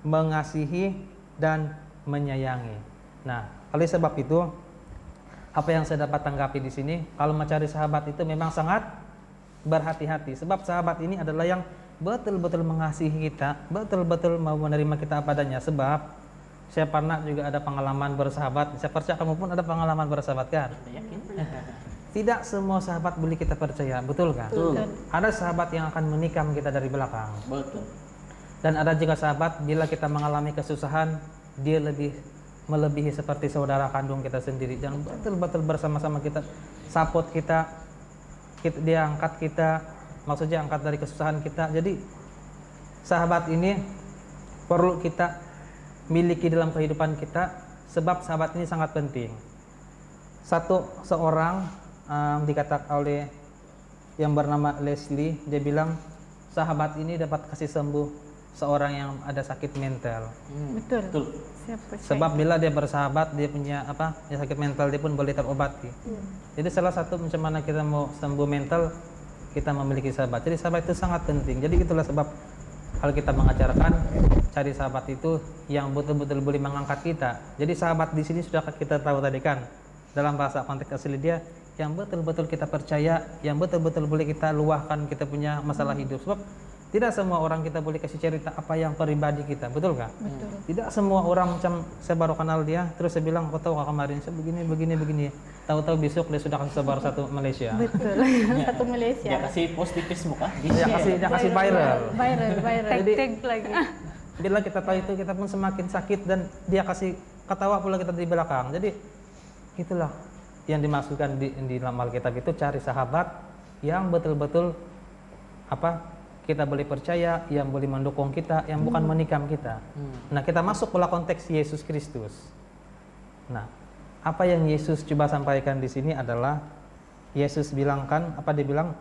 mengasihi dan menyayangi. Nah, oleh sebab itu apa yang saya dapat tanggapi di sini, kalau mencari sahabat itu memang sangat berhati-hati, sebab sahabat ini adalah yang betul-betul mengasihi kita, betul-betul mau menerima kita apa adanya. Sebab saya pernah juga ada pengalaman bersahabat, saya percaya kamu pun ada pengalaman bersahabat kan? Yakin? Tidak semua sahabat boleh kita percaya, betul kan? Betul. Ada sahabat yang akan menikam kita dari belakang. Betul. Dan ada juga sahabat bila kita mengalami kesusahan, dia lebih melebihi seperti saudara kandung kita sendiri, dan betul-betul bersama-sama kita, support kita, dia angkat kita, maksudnya angkat dari kesusahan kita. Jadi sahabat ini perlu kita miliki dalam kehidupan kita, sebab sahabat ini sangat penting. Seorang dikatakan oleh yang bernama Leslie, dia bilang sahabat ini dapat kasih sembuh seorang yang ada sakit mental. Betul. Betul. Siapa Sebab bila dia bersahabat, dia punya ya sakit mental dia pun boleh terobati. Jadi salah satu macam mana kita mau sembuh mental, kita memiliki sahabat. Jadi sahabat itu sangat penting. Jadi itulah sebab kalau kita mengajarkan cari sahabat itu yang betul-betul boleh mengangkat kita. Jadi sahabat di sini sudah kita tahu tadi kan, dalam bahasa konteks asli dia yang betul-betul kita percaya, yang betul-betul boleh kita luahkan kita punya masalah hidup. Sebab tidak semua orang kita boleh kasih cerita apa yang pribadi kita, betul kan? Betul. Tidak semua orang macam saya baru kenal dia, terus saya bilang, kau tahu kemarin saya begini. Tahu-tahu besok dia sudah kasih sebar satu Malaysia. Betul. Satu Malaysia. Dia kasih post di Facebook kan? Dia kasih viral. Viral. Jadi Tag lagi. bila kita tahu itu, kita pun semakin sakit, dan dia kasih ketawa pula kita di belakang. Jadi itulah yang dimaksudkan di dalam Alkitab itu, cari sahabat yang betul-betul kita boleh percaya, yang boleh mendukung kita, yang bukan menikam kita. Nah, kita masuk pula konteks Yesus Kristus. Nah, apa yang Yesus coba sampaikan di sini adalah Yesus bilangkan, dia bilang?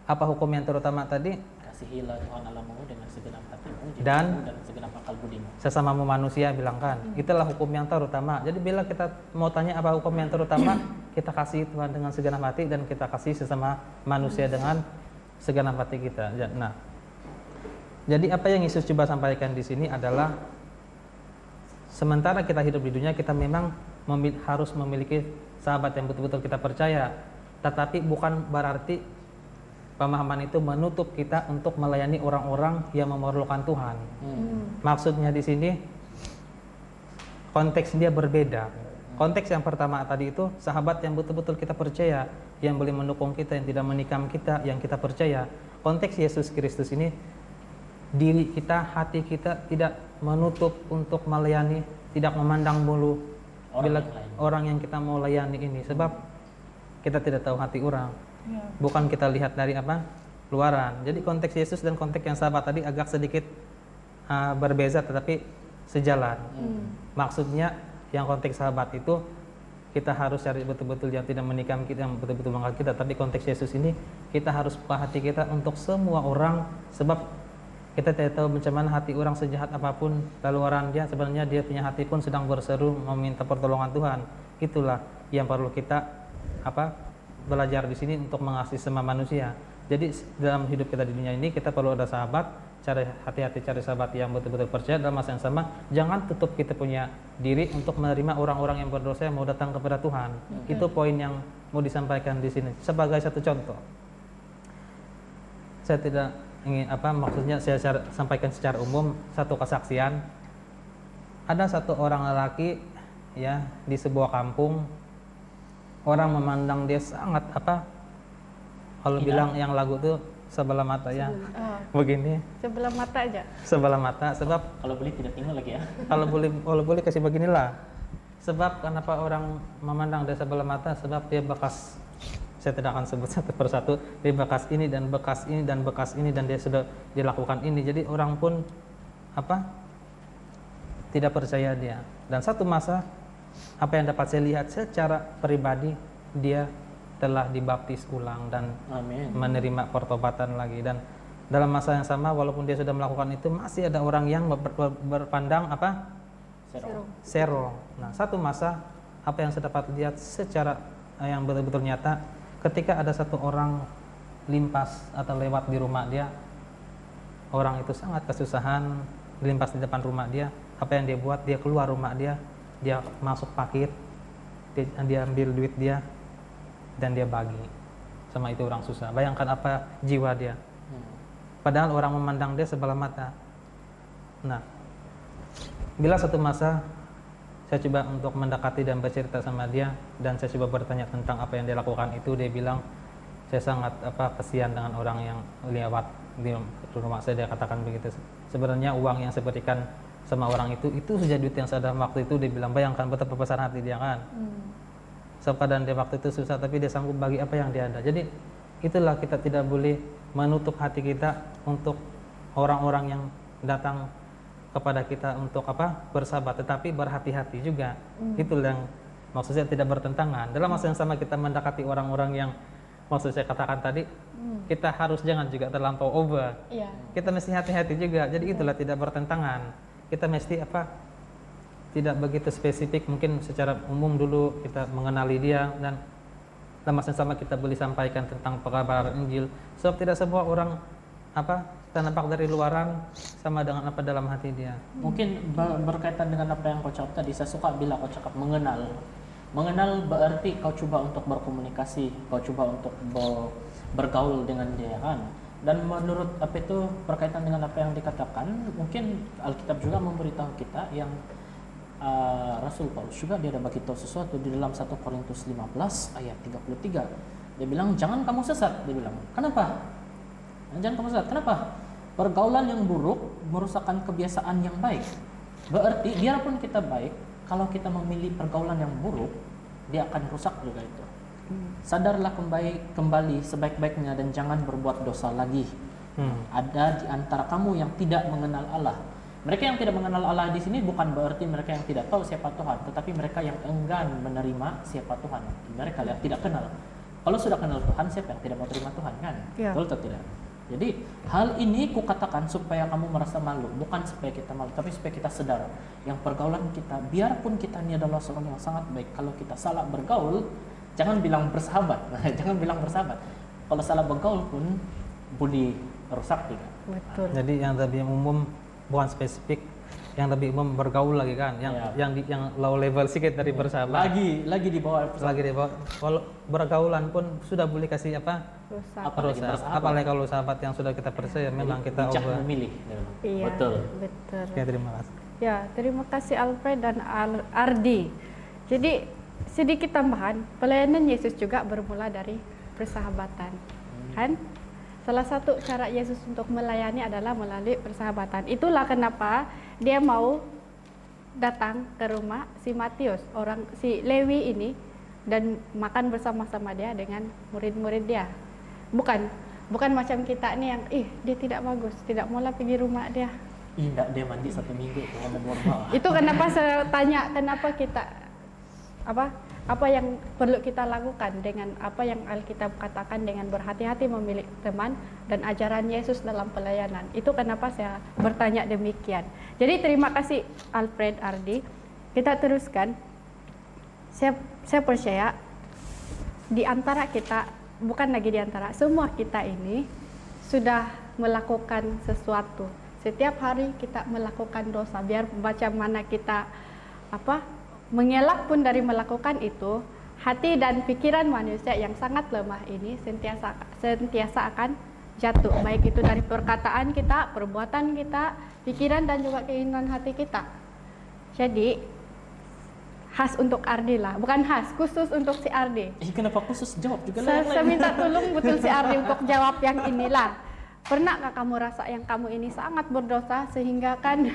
Apa hukum yang terutama tadi? Kasihilah Tuhan Allahmu dengan segenap hatimu Dan segenap akal budimu. sesamamu manusia, bilangkan. Itulah hukum yang terutama. Jadi bila kita mau tanya apa hukum yang terutama, kita kasih Tuhan dengan segenap hati, dan kita kasih sesama manusia dengan segenap hati kita. Nah, jadi apa yang Yesus coba sampaikan di sini adalah sementara kita hidup di dunia, kita memang harus memiliki sahabat yang betul-betul kita percaya. Tetapi bukan berarti pemahaman itu menutup kita untuk melayani orang-orang yang memerlukan Tuhan. Maksudnya di sini konteks dia berbeda. Konteks yang pertama tadi itu sahabat yang betul-betul kita percaya, yang boleh mendukung kita, yang tidak menikam kita, yang kita percaya. Konteks Yesus Kristus ini, diri kita, hati kita tidak menutup untuk melayani, tidak memandang bulu orang yang kita mau layani ini, sebab kita tidak tahu hati orang. Bukan kita lihat dari luaran. Jadi konteks Yesus dan konteks yang sahabat tadi agak sedikit berbeza, tetapi sejalan. Maksudnya yang konteks sahabat itu kita harus cari betul-betul yang tidak menikam kita, yang betul-betul mengangkat kita. Tapi konteks Yesus ini kita harus buka hati kita untuk semua orang, sebab kita tidak tahu macam mana hati orang, sejahat apapun laluan dia, sebenarnya dia punya hati pun sedang berseru meminta pertolongan Tuhan. Itulah yang perlu kita belajar di sini untuk mengasihi semua manusia. Jadi dalam hidup kita di dunia ini kita perlu ada sahabat. Cari hati-hati, cari sahabat yang betul-betul percaya. Dalam masa yang sama, jangan tutup kita punya diri untuk menerima orang-orang yang berdosa yang mau datang kepada Tuhan. Itu poin yang mau disampaikan di sini. Sebagai satu contoh, saya tidak ingin maksudnya saya sampaikan secara umum satu kesaksian. Ada satu orang lelaki ya di sebuah kampung, orang memandang dia sangat Kalau Tidak. bilang yang lagu tuh sebelah mata ya, begini Sebelah mata aja. sebelah mata. Sebab Kalau boleh tidak tinggal lagi ya. kalau boleh kasih beginilah. Sebab kenapa orang memandang dari sebelah mata? Sebab dia bekas. Saya tidak akan sebut satu persatu. Dia bekas ini dan bekas ini dan bekas ini dan dia sudah dilakukan ini. Jadi orang pun tidak percaya dia. Dan satu masa apa yang dapat saya lihat secara pribadi, dia telah dibaptis ulang dan Amin. menerima pertobatan lagi. Dan dalam masa yang sama, walaupun dia sudah melakukan itu, masih ada orang yang berpandang zero. Nah, satu masa apa yang saya dapat lihat secara yang betul-betul nyata, ketika ada satu orang limpas atau lewat di rumah dia, orang itu sangat kesusahan, limpas di depan rumah dia, apa yang dia buat? Dia keluar rumah dia masuk pakit, dia ambil duit dia, dan dia bagi sama itu orang susah. Bayangkan apa jiwa dia. Padahal orang memandang dia sebelah mata. Nah, bila satu masa saya coba untuk mendekati dan bercerita sama dia, dan saya coba bertanya tentang apa yang dia lakukan itu, dia bilang saya sangat kasihan dengan orang yang lewat di rumah saya. Dia katakan begitu. Sebenarnya uang yang saya berikan sama orang itu saja duit yang saya ada waktu itu. Dia bilang bayangkan betapa besar hati dia kan. So, keadaan dia waktu itu susah, tapi dia sanggup bagi apa yang dia ada. Jadi itulah, kita tidak boleh menutup hati kita untuk orang-orang yang datang kepada kita untuk bersahabat, tetapi berhati-hati juga. Itulah yang maksud saya tidak bertentangan. Dalam masa yang sama kita mendekati orang-orang yang maksud saya katakan tadi, kita harus jangan juga terlampau over. Iya. Kita mesti hati-hati juga. Jadi itulah tidak bertentangan. Kita mesti tidak begitu spesifik, mungkin secara umum dulu kita mengenali dia, dan dalam masa yang sama kita boleh sampaikan tentang pekabaran Injil. Sebab tidak semua orang nampak dari luaran sama dengan apa dalam hati dia. Mungkin berkaitan dengan apa yang kau cakap tadi, saya suka bila kau cakap mengenal. Mengenal berarti kau coba untuk berkomunikasi, kau coba untuk bergaul dengan dia kan. Dan menurut apa itu berkaitan dengan apa yang dikatakan, mungkin Alkitab juga memberitahu kita yang Rasul Paulus juga dia ada bagi tahu sesuatu di dalam 1 Korintus 15 ayat 33. Dia bilang jangan kamu sesat, dia bilang. Kenapa? Jangan kamu sesat. Kenapa? Pergaulan yang buruk merusakkan kebiasaan yang baik. Berarti biarpun kita baik, kalau kita memilih pergaulan yang buruk, dia akan rusak juga itu. Sadarlah kembali sebaik-baiknya dan jangan berbuat dosa lagi. Ada di antara kamu yang tidak mengenal Allah. Mereka yang tidak mengenal Allah di sini bukan berarti mereka yang tidak tahu siapa Tuhan, tetapi mereka yang enggan menerima siapa Tuhan. Mereka yang tidak kenal. Kalau sudah kenal Tuhan, siapa yang tidak mau terima Tuhan kan? Ya. Betul atau tidak? Jadi hal ini kukatakan supaya kamu merasa malu, bukan supaya kita malu, tapi supaya kita sadar yang pergaulan kita, biarpun kita ini adalah seorang yang sangat baik, kalau kita salah bergaul, jangan bilang bersahabat, jangan bilang bersahabat. Kalau salah bergaul pun boleh rusak juga. Betul. Jadi yang lebih umum bukan spesifik, yang lebih umum bergaul lagi kan, yang low level sedikit dari bersahabat. Lagi di bawah Lagi di bawah. Kalau bergaulan pun sudah boleh kasih Rusak. Apalagi rusak. bersahabat. Apalagi kalau sahabat yang sudah kita percaya, memang kita bijak over. memilih. Iya. Betul. Betul. Oke, terima kasih. Ya, terima kasih Alfred dan Ardi. Jadi sedikit tambahan, pelayanan Yesus juga bermula dari persahabatan, kan? Salah satu cara Yesus untuk melayani adalah melalui persahabatan. Itulah kenapa dia mau datang ke rumah si Matius, si Lewi ini, dan makan bersama-sama dia dengan murid-murid dia. Bukan macam kita nih yang dia tidak bagus, tidak maulah pergi rumah dia. Tidak, dia mandi 1 minggu tuh ada normal. Itu kenapa saya tanya, kenapa kita apa yang perlu kita lakukan dengan apa yang Alkitab katakan dengan berhati-hati memilih teman dan ajaran Yesus dalam pelayanan. Itu kenapa saya bertanya demikian. Jadi terima kasih Alfred, Ardi. Kita teruskan. Saya percaya di antara kita, bukan lagi di antara, semua kita ini sudah melakukan sesuatu. Setiap hari kita melakukan dosa. Biar macam mana kita mengelak pun dari melakukan itu, hati dan pikiran manusia yang sangat lemah ini sentiasa akan jatuh, baik itu dari perkataan kita, perbuatan kita, pikiran dan juga keinginan hati kita. Jadi khas untuk Ardi lah, bukan khas, khusus untuk si Ardi. Kenapa khusus jawab juga lah Saya, yang saya lain? minta tolong betul si Ardi untuk jawab yang inilah. Pernah nggak kamu rasa yang kamu ini sangat berdosa sehingga kan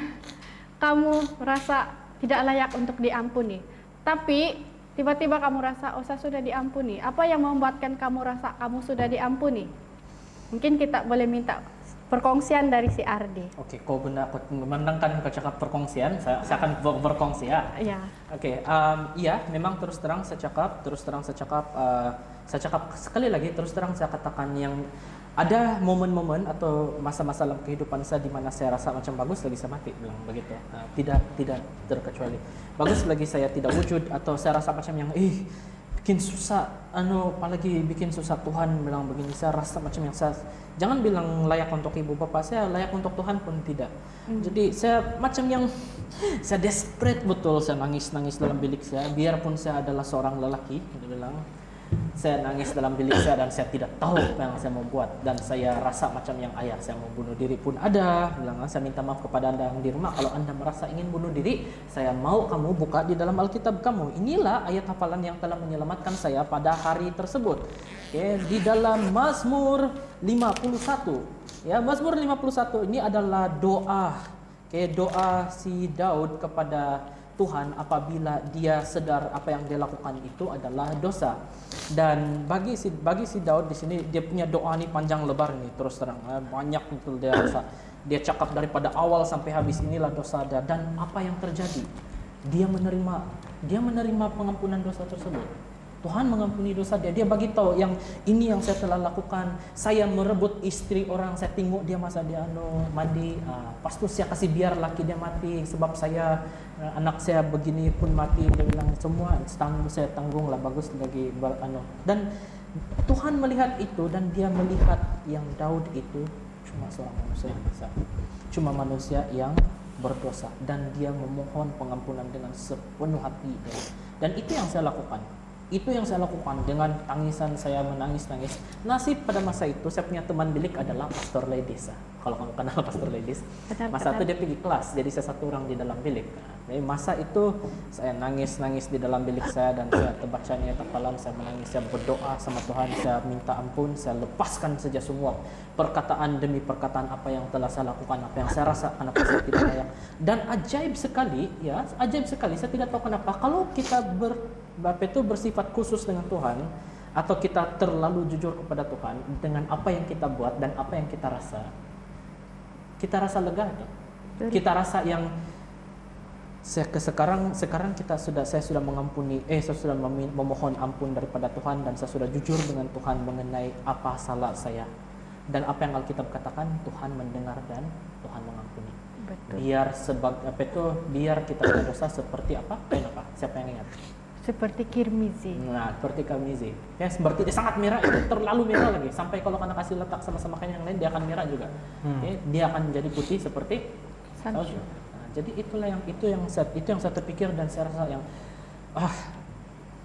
kamu rasa tidak layak untuk diampuni? Tapi tiba-tiba kamu rasa, oh saya sudah diampuni. Apa yang membuatkan kamu rasa kamu sudah diampuni? Mungkin kita boleh minta perkongsian dari si Ardi. Oke, kau guna aku menangkan kau cakap perkongsian, saya akan berkongsi ya. Ya, Oke, iya, memang terus terang saya cakap, saya cakap sekali lagi, terus terang saya katakan yang ada momen-momen atau masa-masa dalam kehidupan saya di mana saya rasa macam bagus lagi saya mati, bilang begitu. Tidak terkecuali. Bagus lagi saya tidak wujud atau saya rasa macam yang bikin susah, apalagi bikin susah Tuhan, bilang begini. Saya rasa macam yang saya jangan bilang layak untuk ibu bapak, saya layak untuk Tuhan pun tidak. Jadi saya macam yang saya desperate betul, saya nangis dalam bilik saya, biarpun saya adalah seorang lelaki, dia bilang. Saya nangis dalam bilik saya dan saya tidak tahu apa yang saya mau buat, dan saya rasa macam yang ayah saya mau bunuh diri pun ada. Bilang, saya minta maaf kepada anda yang di rumah, kalau anda merasa ingin bunuh diri, saya mau kamu buka di dalam Alkitab kamu. Inilah ayat hafalan yang telah menyelamatkan saya pada hari tersebut. Oke, di dalam Mazmur 51. Ya, Mazmur 51 ini adalah doa. Oke, doa si Daud kepada Tuhan apabila dia sadar apa yang dia lakukan itu adalah dosa. Dan bagi si Daud di sini, dia punya doa ini panjang lebar nih, terus terang banyak betul dia rasa. Dia cakap daripada awal sampai habis, inilah dosa dia. Dan apa yang terjadi? Dia menerima pengampunan dosa tersebut. Tuhan mengampuni dosa dia. Dia bagi tahu yang ini yang saya telah lakukan. Saya merebut istri orang, saya tengok dia masa dia mandi. Pas tu saya kasih biar laki dia mati sebab saya anak saya begini pun mati. Dia bilang semua saya tanggung lah, bagus lagi Dan Tuhan melihat itu dan dia melihat yang Daud itu cuma seorang manusia yang dosa. Cuma manusia yang berdosa dan dia memohon pengampunan dengan sepenuh hati dia. Dan itu yang saya lakukan. Itu yang saya lakukan dengan tangisan saya menangis-nangis. Nasib pada masa itu saya punya teman bilik adalah Pastor Ladies. Kalau kamu kenal Pastor Ladies, masa itu dia pergi kelas, jadi saya satu orang di dalam bilik. Jadi masa itu saya nangis-nangis di dalam bilik saya dan saya terbacanya hafalan, saya menangis, saya berdoa sama Tuhan, saya minta ampun, saya lepaskan saja semua perkataan demi perkataan apa yang telah saya lakukan, apa yang saya rasa, kenapa saya tidak layak. Dan ajaib sekali, saya tidak tahu kenapa kalau kita bersifat khusus dengan Tuhan atau kita terlalu jujur kepada Tuhan dengan apa yang kita buat dan apa yang kita rasa lega tuh. Kita rasa yang sekarang saya sudah mengampuni, saya sudah memohon ampun daripada Tuhan dan saya sudah jujur dengan Tuhan mengenai apa salah saya dan apa yang Alkitab katakan, Tuhan mendengar dan Tuhan mengampuni. betul. Biar kita berdosa seperti apa? Siapa yang ingat? Seperti kirmizi. Nah, seperti kirmizi. Ya, seperti dia sangat merah, itu terlalu merah lagi. Sampai kalau kena kasih letak sama-sama kain yang lain, dia akan merah juga. Okay? Dia akan menjadi putih seperti salju. Nah, jadi itu yang saya terpikir dan saya rasa yang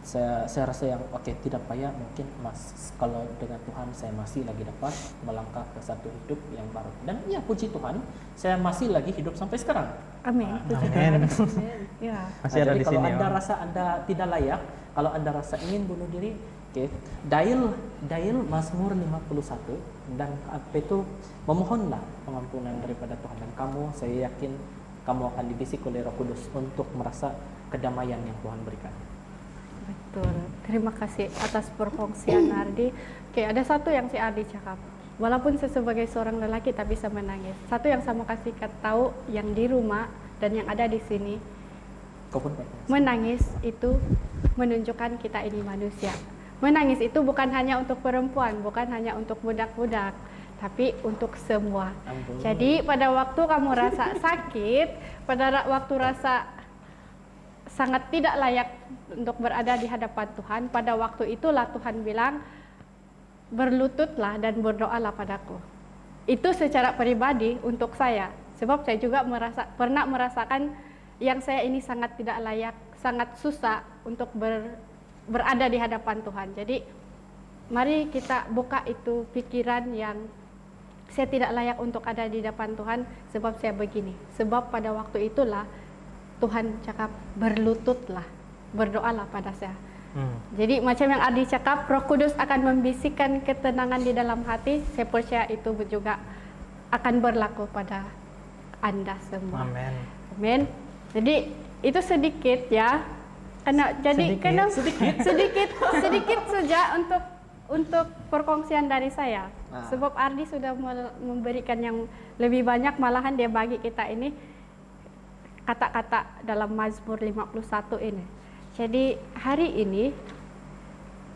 saya rasa yang tidak payah, mungkin kalau dengan Tuhan saya masih lagi dapat melangkah ke satu hidup yang baru. Dan ya puji Tuhan, saya masih lagi hidup sampai sekarang. Amin. Amin. Ya. Masih ada Jadi di kalau sini. Anda rasa Anda tidak layak, kalau Anda rasa ingin bunuh diri, dial Mazmur 51 dan memohonlah pengampunan daripada Tuhan, dan saya yakin kamu akan dibisik oleh Roh Kudus untuk merasa kedamaian yang Tuhan berikan. Betul. Terima kasih atas perkongsian Ardi. Oke, ada satu yang si Ardi cakap. Walaupun saya sebagai seorang lelaki tapi saya menangis. Satu yang saya mau kasih tahu yang di rumah dan yang ada di sini. Kau pun Menangis itu menunjukkan kita ini manusia. Menangis itu bukan hanya untuk perempuan, bukan hanya untuk budak-budak, tapi untuk semua. Ampun. Jadi pada waktu kamu rasa sakit, pada waktu rasa sangat tidak layak untuk berada di hadapan Tuhan, pada waktu itulah Tuhan bilang, berlututlah dan berdoalah padaku. Itu secara pribadi untuk saya, sebab saya juga pernah merasakan yang saya ini sangat tidak layak, sangat susah untuk berada di hadapan Tuhan. Jadi mari kita buka itu pikiran yang saya tidak layak untuk ada di depan Tuhan sebab saya begini. Sebab pada waktu itulah Tuhan cakap berlututlah berdoalah pada saya. Hmm. Jadi macam yang Ardi cakap, Roh Kudus akan membisikkan ketenangan di dalam hati. Saya percaya itu juga akan berlaku pada Anda semua. Amin. Amin. Jadi itu sedikit ya. Sedikit saja untuk perkongsian dari saya. Sebab Ardi sudah memberikan yang lebih banyak, malahan dia bagi kita ini kata-kata dalam Mazmur 51 ini. Jadi hari ini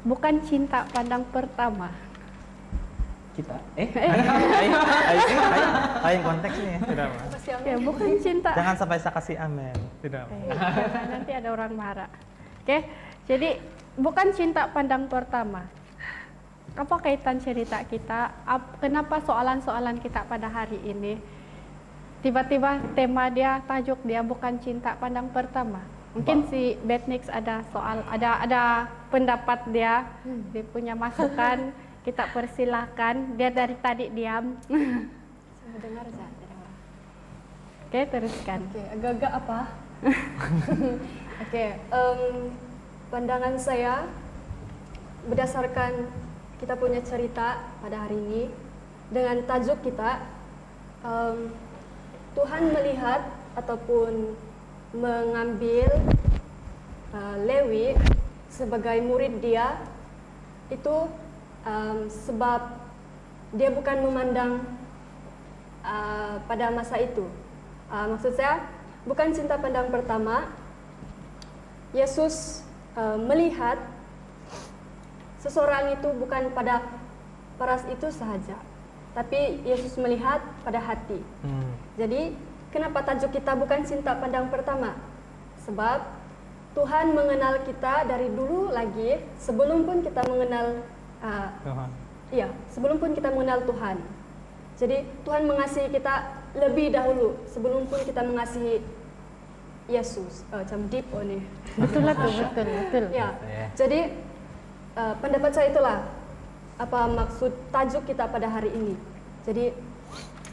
bukan cinta pandang pertama. Kita Ayo konteksnya tidak Mas. Ya, bukan cinta. Jangan sampai saya kasih amin. Tidak Mas. Jangan, nanti ada orang marah. Oke. Jadi bukan cinta pandang pertama. Apa kaitan cerita kita? Kenapa soalan-soalan kita pada hari ini? Tiba-tiba tema dia, tajuk dia bukan cinta pandang pertama. Mungkin si Betnix ada soal, ada pendapat dia punya masukan. Kita persilahkan. Dia dari tadi diam. Saya dengar saja. Oke, teruskan. Oke, agak-agak apa? Oke, pandangan saya berdasarkan kita punya cerita pada hari ini dengan tajuk kita, Tuhan melihat ataupun mengambil Lewi sebagai murid dia itu sebab dia bukan memandang pada masa itu. Maksud saya bukan cinta pandang pertama. Yesus melihat seseorang itu bukan pada paras itu sahaja, tapi Yesus melihat pada hati. Jadi kenapa tajuk kita bukan cinta pandang pertama? Sebab Tuhan mengenal kita dari dulu lagi, sebelum pun kita mengenal Tuhan. Iya, sebelum pun kita mengenal Tuhan. Jadi Tuhan mengasihi kita lebih dahulu sebelum pun kita mengasihi Yesus. Macam deep nih. Betul lah tuh, betul. Ya. Jadi pendapat saya itulah apa maksud tajuk kita pada hari ini. Jadi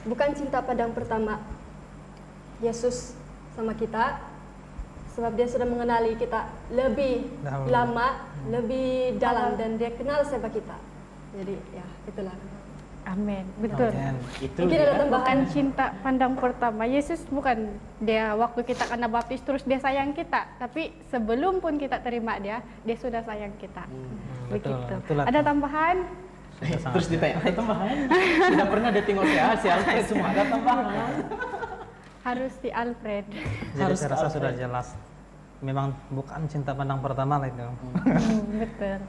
bukan cinta pandang pertama Yesus sama kita, sebab dia sudah mengenali kita lebih lama, lebih dalam, dan dia kenal siapa kita. Jadi ya itulah. Amin, betul. Itu Mungkin ada tambahan. Bukan cinta pandang pertama. Yesus bukan dia waktu kita kena baptis terus dia sayang kita, tapi sebelum pun kita terima dia sudah sayang kita. Betul, Begitu. itulah. Ada tambahan? Terus ditanya, ada tambahan? Tidak pernah dating si Alfred semua ada tambahan. Harus di Alfred. Jadi Harus saya rasa Alfred. sudah jelas. Memang bukan cinta pandang pertama lah itu. Betul.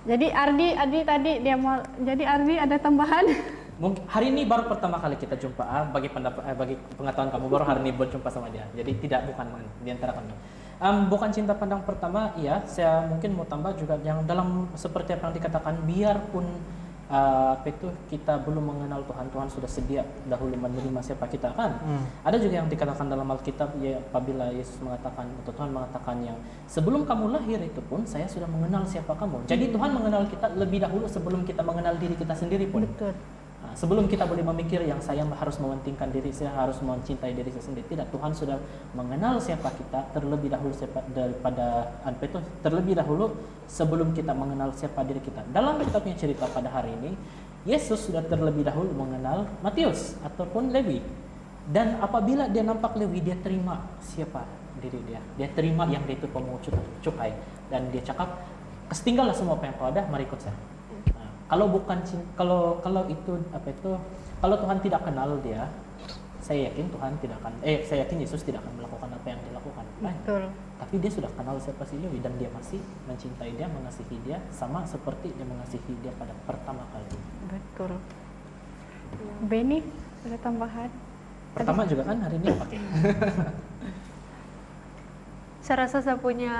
Jadi Ardi tadi dia mau. Jadi Ardi ada tambahan? Mungkin hari ini baru pertama kali kita jumpa, bagi pengetahuan kamu baru hari ini berjumpa sama dia. Jadi bukan di antara kami. Bukan cinta pandang pertama, iya. Saya mungkin mau tambah juga yang dalam seperti apa yang dikatakan, biarpun kita belum mengenal Tuhan, Tuhan sudah sedia dahulu menerima siapa kita kan. Ada juga yang dikatakan dalam Alkitab, ya, apabila Yesus mengatakan atau Tuhan mengatakan yang sebelum kamu lahir itu pun saya sudah mengenal siapa kamu. Jadi Tuhan mengenal kita lebih dahulu sebelum kita mengenal diri kita sendiri pun. Betul. Sebelum kita boleh memikir yang saya harus mementingkan diri saya, harus mencintai diri saya sendiri. Tidak, Tuhan sudah mengenal siapa kita terlebih dahulu terlebih dahulu sebelum kita mengenal siapa diri kita. Dalam kitabnya cerita pada hari ini, Yesus sudah terlebih dahulu mengenal Matius ataupun Lewi. Dan apabila dia nampak Lewi, dia terima siapa diri dia. Dia terima yang dia itu pemungut cukai. Dan dia cakap, "Setinggallah semua apa yang kau ada, mari ikut saya." Kalau Tuhan tidak kenal dia, saya yakin Yesus tidak akan melakukan apa yang dilakukan. Betul. Tapi dia sudah kenal siapa si Lewi dan dia masih mencintai dia, mengasihi dia sama seperti dia mengasihi dia pada pertama kali. Betul. Benny, ada tambahan? Pertama juga kan hari ini pakai. Saya rasa saya punya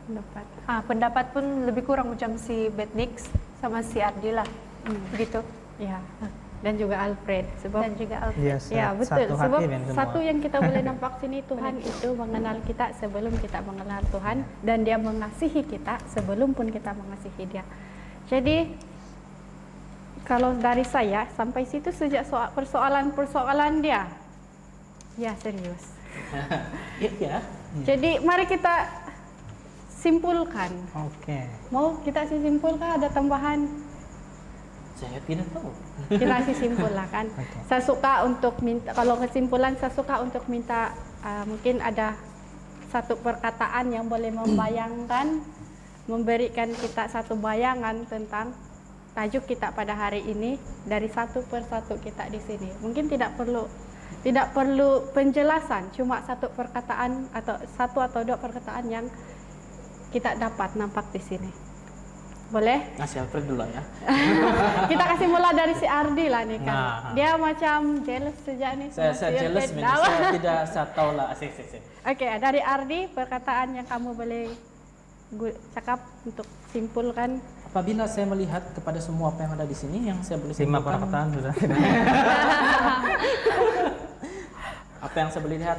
Pendapat. pendapat pun lebih kurang macam si Betnix sama si Ardi lah. Begitu. Ya. Dan juga Alfred. Sebab Dan juga Alfred. Yes, ya betul. satu Sebab hati dan semua. satu yang kita boleh nampak sini, Tuhan itu mengenal kita sebelum kita mengenal Tuhan, dan Dia mengasihi kita sebelum pun kita mengasihi Dia. Jadi kalau dari saya sampai situ sejak persoalan dia, ya serius. Ya, Jadi mari kita simpulkan. Oke. Mau kita simpulkan, ada tambahan? Saya tidak tahu. Kita simpul lah kan. Oke. Saya suka untuk minta, kalau kesimpulan saya suka untuk minta mungkin ada satu perkataan yang boleh membayangkan, memberikan kita satu bayangan tentang tajuk kita pada hari ini dari satu persatu kita di sini. Mungkin tidak perlu penjelasan, cuma satu perkataan atau satu atau dua perkataan yang kita dapat nampak di sini. Boleh? Ngasih Alfred dulu ya. Kita kasih mula dari si Ardi lah nih kan. Nah. Dia macam jealous sejak nih. Saya sama si jealous, Alfred. man. Saya tidak, saya tahu lah. Asik. Oke, dari Ardi perkataan yang kamu boleh cakap untuk simpulkan. Apabila saya melihat kepada semua apa yang ada di sini, yang saya boleh 5 simpulkan, perkataan sudah. apa yang saya boleh lihat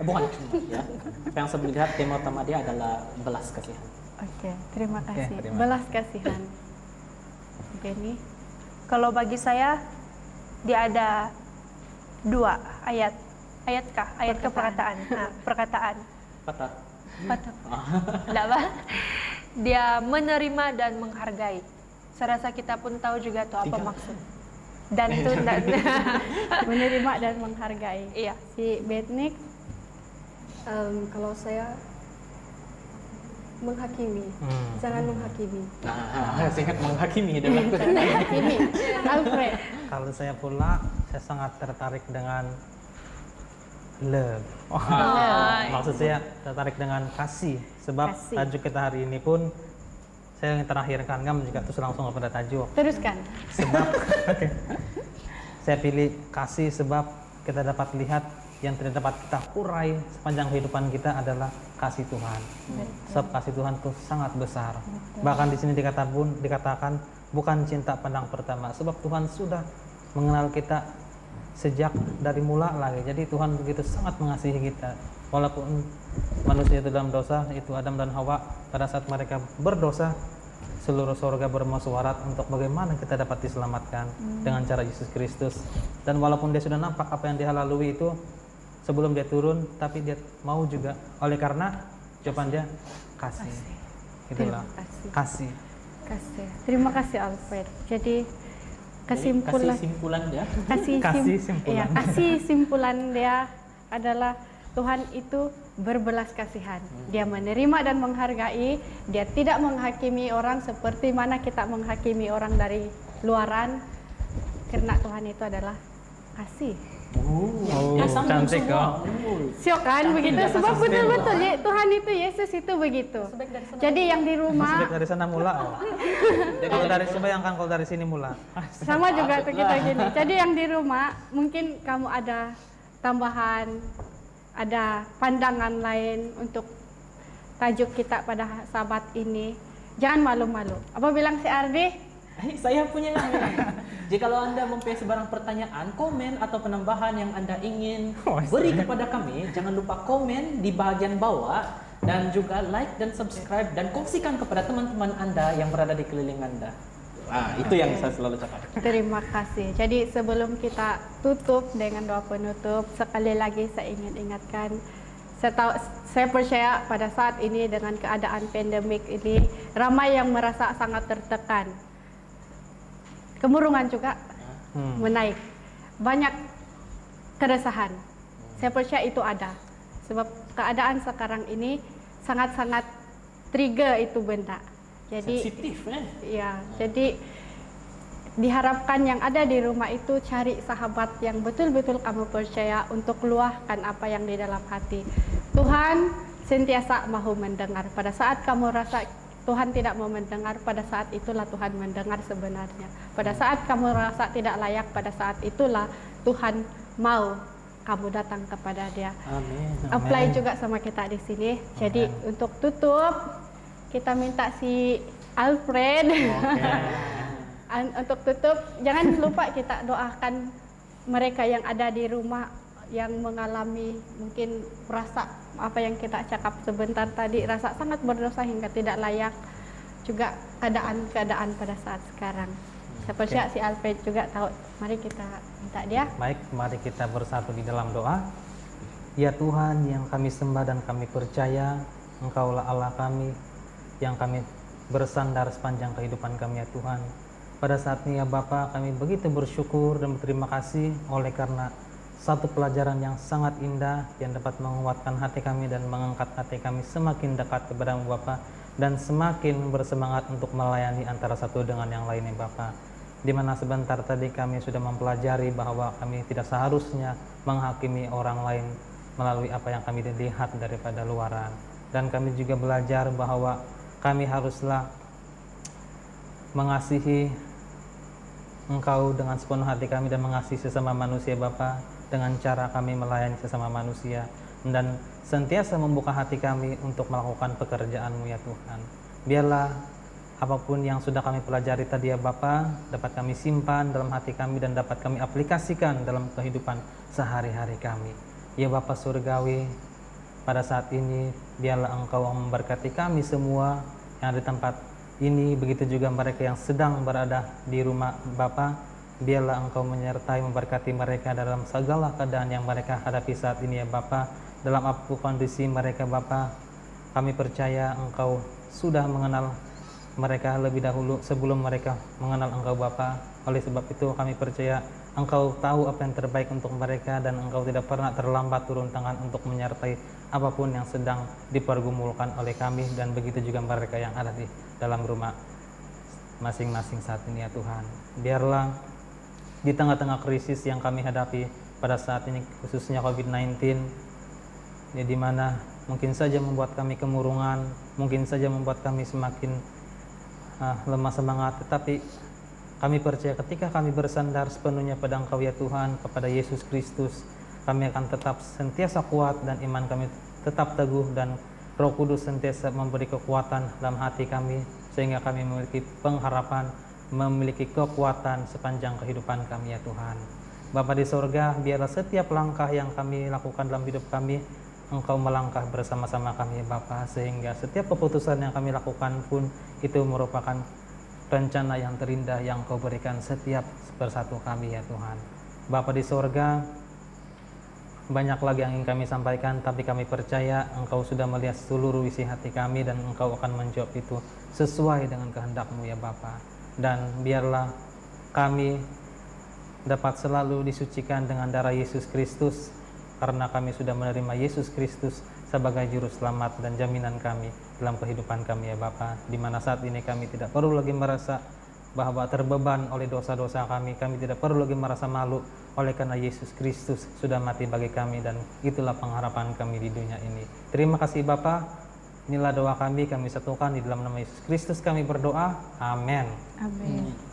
bukan cuma ya. Apa yang saya boleh lihat tema utama dia adalah belas kasihan. Oke, terima kasih. terima Belas kasihan. Benny. Kalau bagi saya dia ada 2 ayat. Ayat ke perkataan. Nah, perkataan. Patah. Enggak apa? Dia menerima dan menghargai. Saya rasa kita pun tahu juga tuh apa 3. maksud. Dan tuh dan Menerima dan menghargai. iya. Si Betnik Kalau saya menghakimi, jangan menghakimi. Nah, saya ingat menghakimi adalah jangan menghakimi. Alfred. Kalau saya pula, saya sangat tertarik dengan love. Maksud saya tertarik dengan kasih. Sebab Kasih. tajuk kita hari ini pun saya yang terakhir kan juga terus langsung kepada tajuk. Teruskan. Sebab saya pilih kasih sebab kita dapat lihat yang tidak dapat kita urai sepanjang kehidupan kita adalah kasih Tuhan. Sebab kasih Tuhan itu sangat besar. Bahkan di sini dikatakan bukan cinta pandang pertama, sebab Tuhan sudah mengenal kita sejak dari mula lagi. Jadi Tuhan begitu sangat mengasihi kita. Walaupun manusia itu dalam dosa, itu Adam dan Hawa, pada saat mereka berdosa, seluruh surga bermusyawarah untuk bagaimana kita dapat diselamatkan dengan cara Yesus Kristus. Dan walaupun dia sudah nampak apa yang dia lalui itu sebelum dia turun, tapi dia mau juga. Oleh karena jawaban dia kasih. Itulah kasih. Kasih. Terima kasih Alfred. Jadi kesimpulan kasih simpulan dia. Kasih simpulan. Iya, kasih simpulan dia adalah Tuhan itu berbelas kasihan. Dia menerima dan menghargai. Dia tidak menghakimi orang seperti mana kita menghakimi orang dari luaran. Karena Tuhan itu adalah kasih. Oh, sambung cantik semua. Siok kan begitu, ya, sebab kasih betul-betul ya, Tuhan itu, Yesus itu begitu. Jadi yang di rumah Masih dari sana mula. Kalau dari bayangkan kalau dari sini mula. sama juga tuh kita gini. Jadi yang di rumah mungkin kamu ada tambahan, ada pandangan lain untuk tajuk kita pada sahabat ini. Jangan malu-malu. Apa bilang si Ardi? Saya punya yang ini. Jika Anda mempunyai sebarang pertanyaan, komen atau penambahan yang Anda ingin beri kepada kami, jangan lupa komen di bagian bawah dan juga like dan subscribe dan kongsikan kepada teman-teman Anda yang berada di keliling Anda. Itu yang saya selalu cakap. Terima kasih. Jadi sebelum kita tutup dengan doa penutup, sekali lagi saya ingin ingatkan, saya percaya pada saat ini dengan keadaan pandemik ini, ramai yang merasa sangat tertekan. Kemurungan juga menaik. Banyak keresahan. Saya percaya itu ada. Sebab keadaan sekarang ini sangat-sangat trigger itu benda. Jadi Sensitif, ya, jadi diharapkan yang ada di rumah itu cari sahabat yang betul-betul kamu percaya untuk luahkan apa yang di dalam hati. Tuhan sentiasa mau mendengar. Pada saat kamu rasa Tuhan tidak mau mendengar, pada saat itulah Tuhan mendengar sebenarnya. Pada saat kamu rasa tidak layak, pada saat itulah Tuhan mau kamu datang kepada Dia. Amin. Apply juga sama kita di sini. Jadi untuk tutup, kita minta si Alfred untuk tutup. Jangan lupa kita doakan mereka yang ada di rumah yang mengalami mungkin rasa apa yang kita cakap sebentar tadi, rasa sangat berdosa hingga tidak layak, juga keadaan pada saat sekarang. Saya percaya si Alfred juga tahu. Mari kita minta dia. Baik, mari kita bersatu di dalam doa. Ya Tuhan yang kami sembah dan kami percaya, Engkaulah Allah kami yang kami bersandar sepanjang kehidupan kami ya Tuhan. Pada saat ini ya Bapa, kami begitu bersyukur dan berterima kasih oleh karena satu pelajaran yang sangat indah yang dapat menguatkan hati kami dan mengangkat hati kami semakin dekat kepada-Mu Bapa, dan semakin bersemangat untuk melayani antara satu dengan yang lainnya Bapa. Di mana sebentar tadi kami sudah mempelajari bahwa kami tidak seharusnya menghakimi orang lain melalui apa yang kami lihat daripada luaran, dan kami juga belajar bahwa kami haruslah mengasihi Engkau dengan sepenuh hati kami dan mengasihi sesama manusia Bapa dengan cara kami melayani sesama manusia, dan sentiasa membuka hati kami untuk melakukan pekerjaan-Mu ya Tuhan. Biarlah apapun yang sudah kami pelajari tadi ya Bapa, dapat kami simpan dalam hati kami dan dapat kami aplikasikan dalam kehidupan sehari-hari kami. Ya Bapa Surgawi, pada saat ini biarlah Engkau memberkati kami semua yang ada di tempat ini, begitu juga mereka yang sedang berada di rumah Bapa. Biarlah Engkau menyertai memberkati mereka dalam segala keadaan yang mereka hadapi saat ini ya Bapa. Dalam apapun kondisi mereka Bapa, kami percaya Engkau sudah mengenal mereka lebih dahulu sebelum mereka mengenal Engkau Bapa. Oleh sebab itu kami percaya Engkau tahu apa yang terbaik untuk mereka, dan Engkau tidak pernah terlambat turun tangan untuk menyertai apapun yang sedang dipergumulkan oleh kami, dan begitu juga mereka yang ada di dalam rumah masing-masing saat ini ya Tuhan. Biarlah di tengah-tengah krisis yang kami hadapi pada saat ini, khususnya COVID-19, ya, di mana mungkin saja membuat kami kemurungan, mungkin saja membuat kami semakin lemah semangat, tetapi kami percaya ketika kami bersandar sepenuhnya pada Engkau ya Tuhan, kepada Yesus Kristus, kami akan tetap sentiasa kuat dan iman kami tetap teguh, dan Roh Kudus sentiasa memberi kekuatan dalam hati kami sehingga kami memiliki pengharapan, memiliki kekuatan sepanjang kehidupan kami ya Tuhan. Bapa di sorga, biarlah setiap langkah yang kami lakukan dalam hidup kami, Engkau melangkah bersama-sama kami ya Bapa, sehingga setiap keputusan yang kami lakukan pun itu merupakan rencana yang terindah yang Kau berikan setiap persatu kami ya Tuhan. Bapa di sorga, banyak lagi yang ingin kami sampaikan, tapi kami percaya Engkau sudah melihat seluruh isi hati kami, dan Engkau akan menjawab itu sesuai dengan kehendak-Mu ya Bapa. Dan biarlah kami dapat selalu disucikan dengan darah Yesus Kristus, karena kami sudah menerima Yesus Kristus sebagai juru selamat dan jaminan kami dalam kehidupan kami ya Bapa. Di mana saat ini kami tidak perlu lagi merasa bahwa terbeban oleh dosa-dosa kami tidak perlu lagi merasa malu oleh karena Yesus Kristus sudah mati bagi kami, dan itulah pengharapan kami di dunia ini. Terima kasih Bapa. Inilah doa kami satukan di dalam nama Yesus Kristus kami berdoa. Amin. Amin.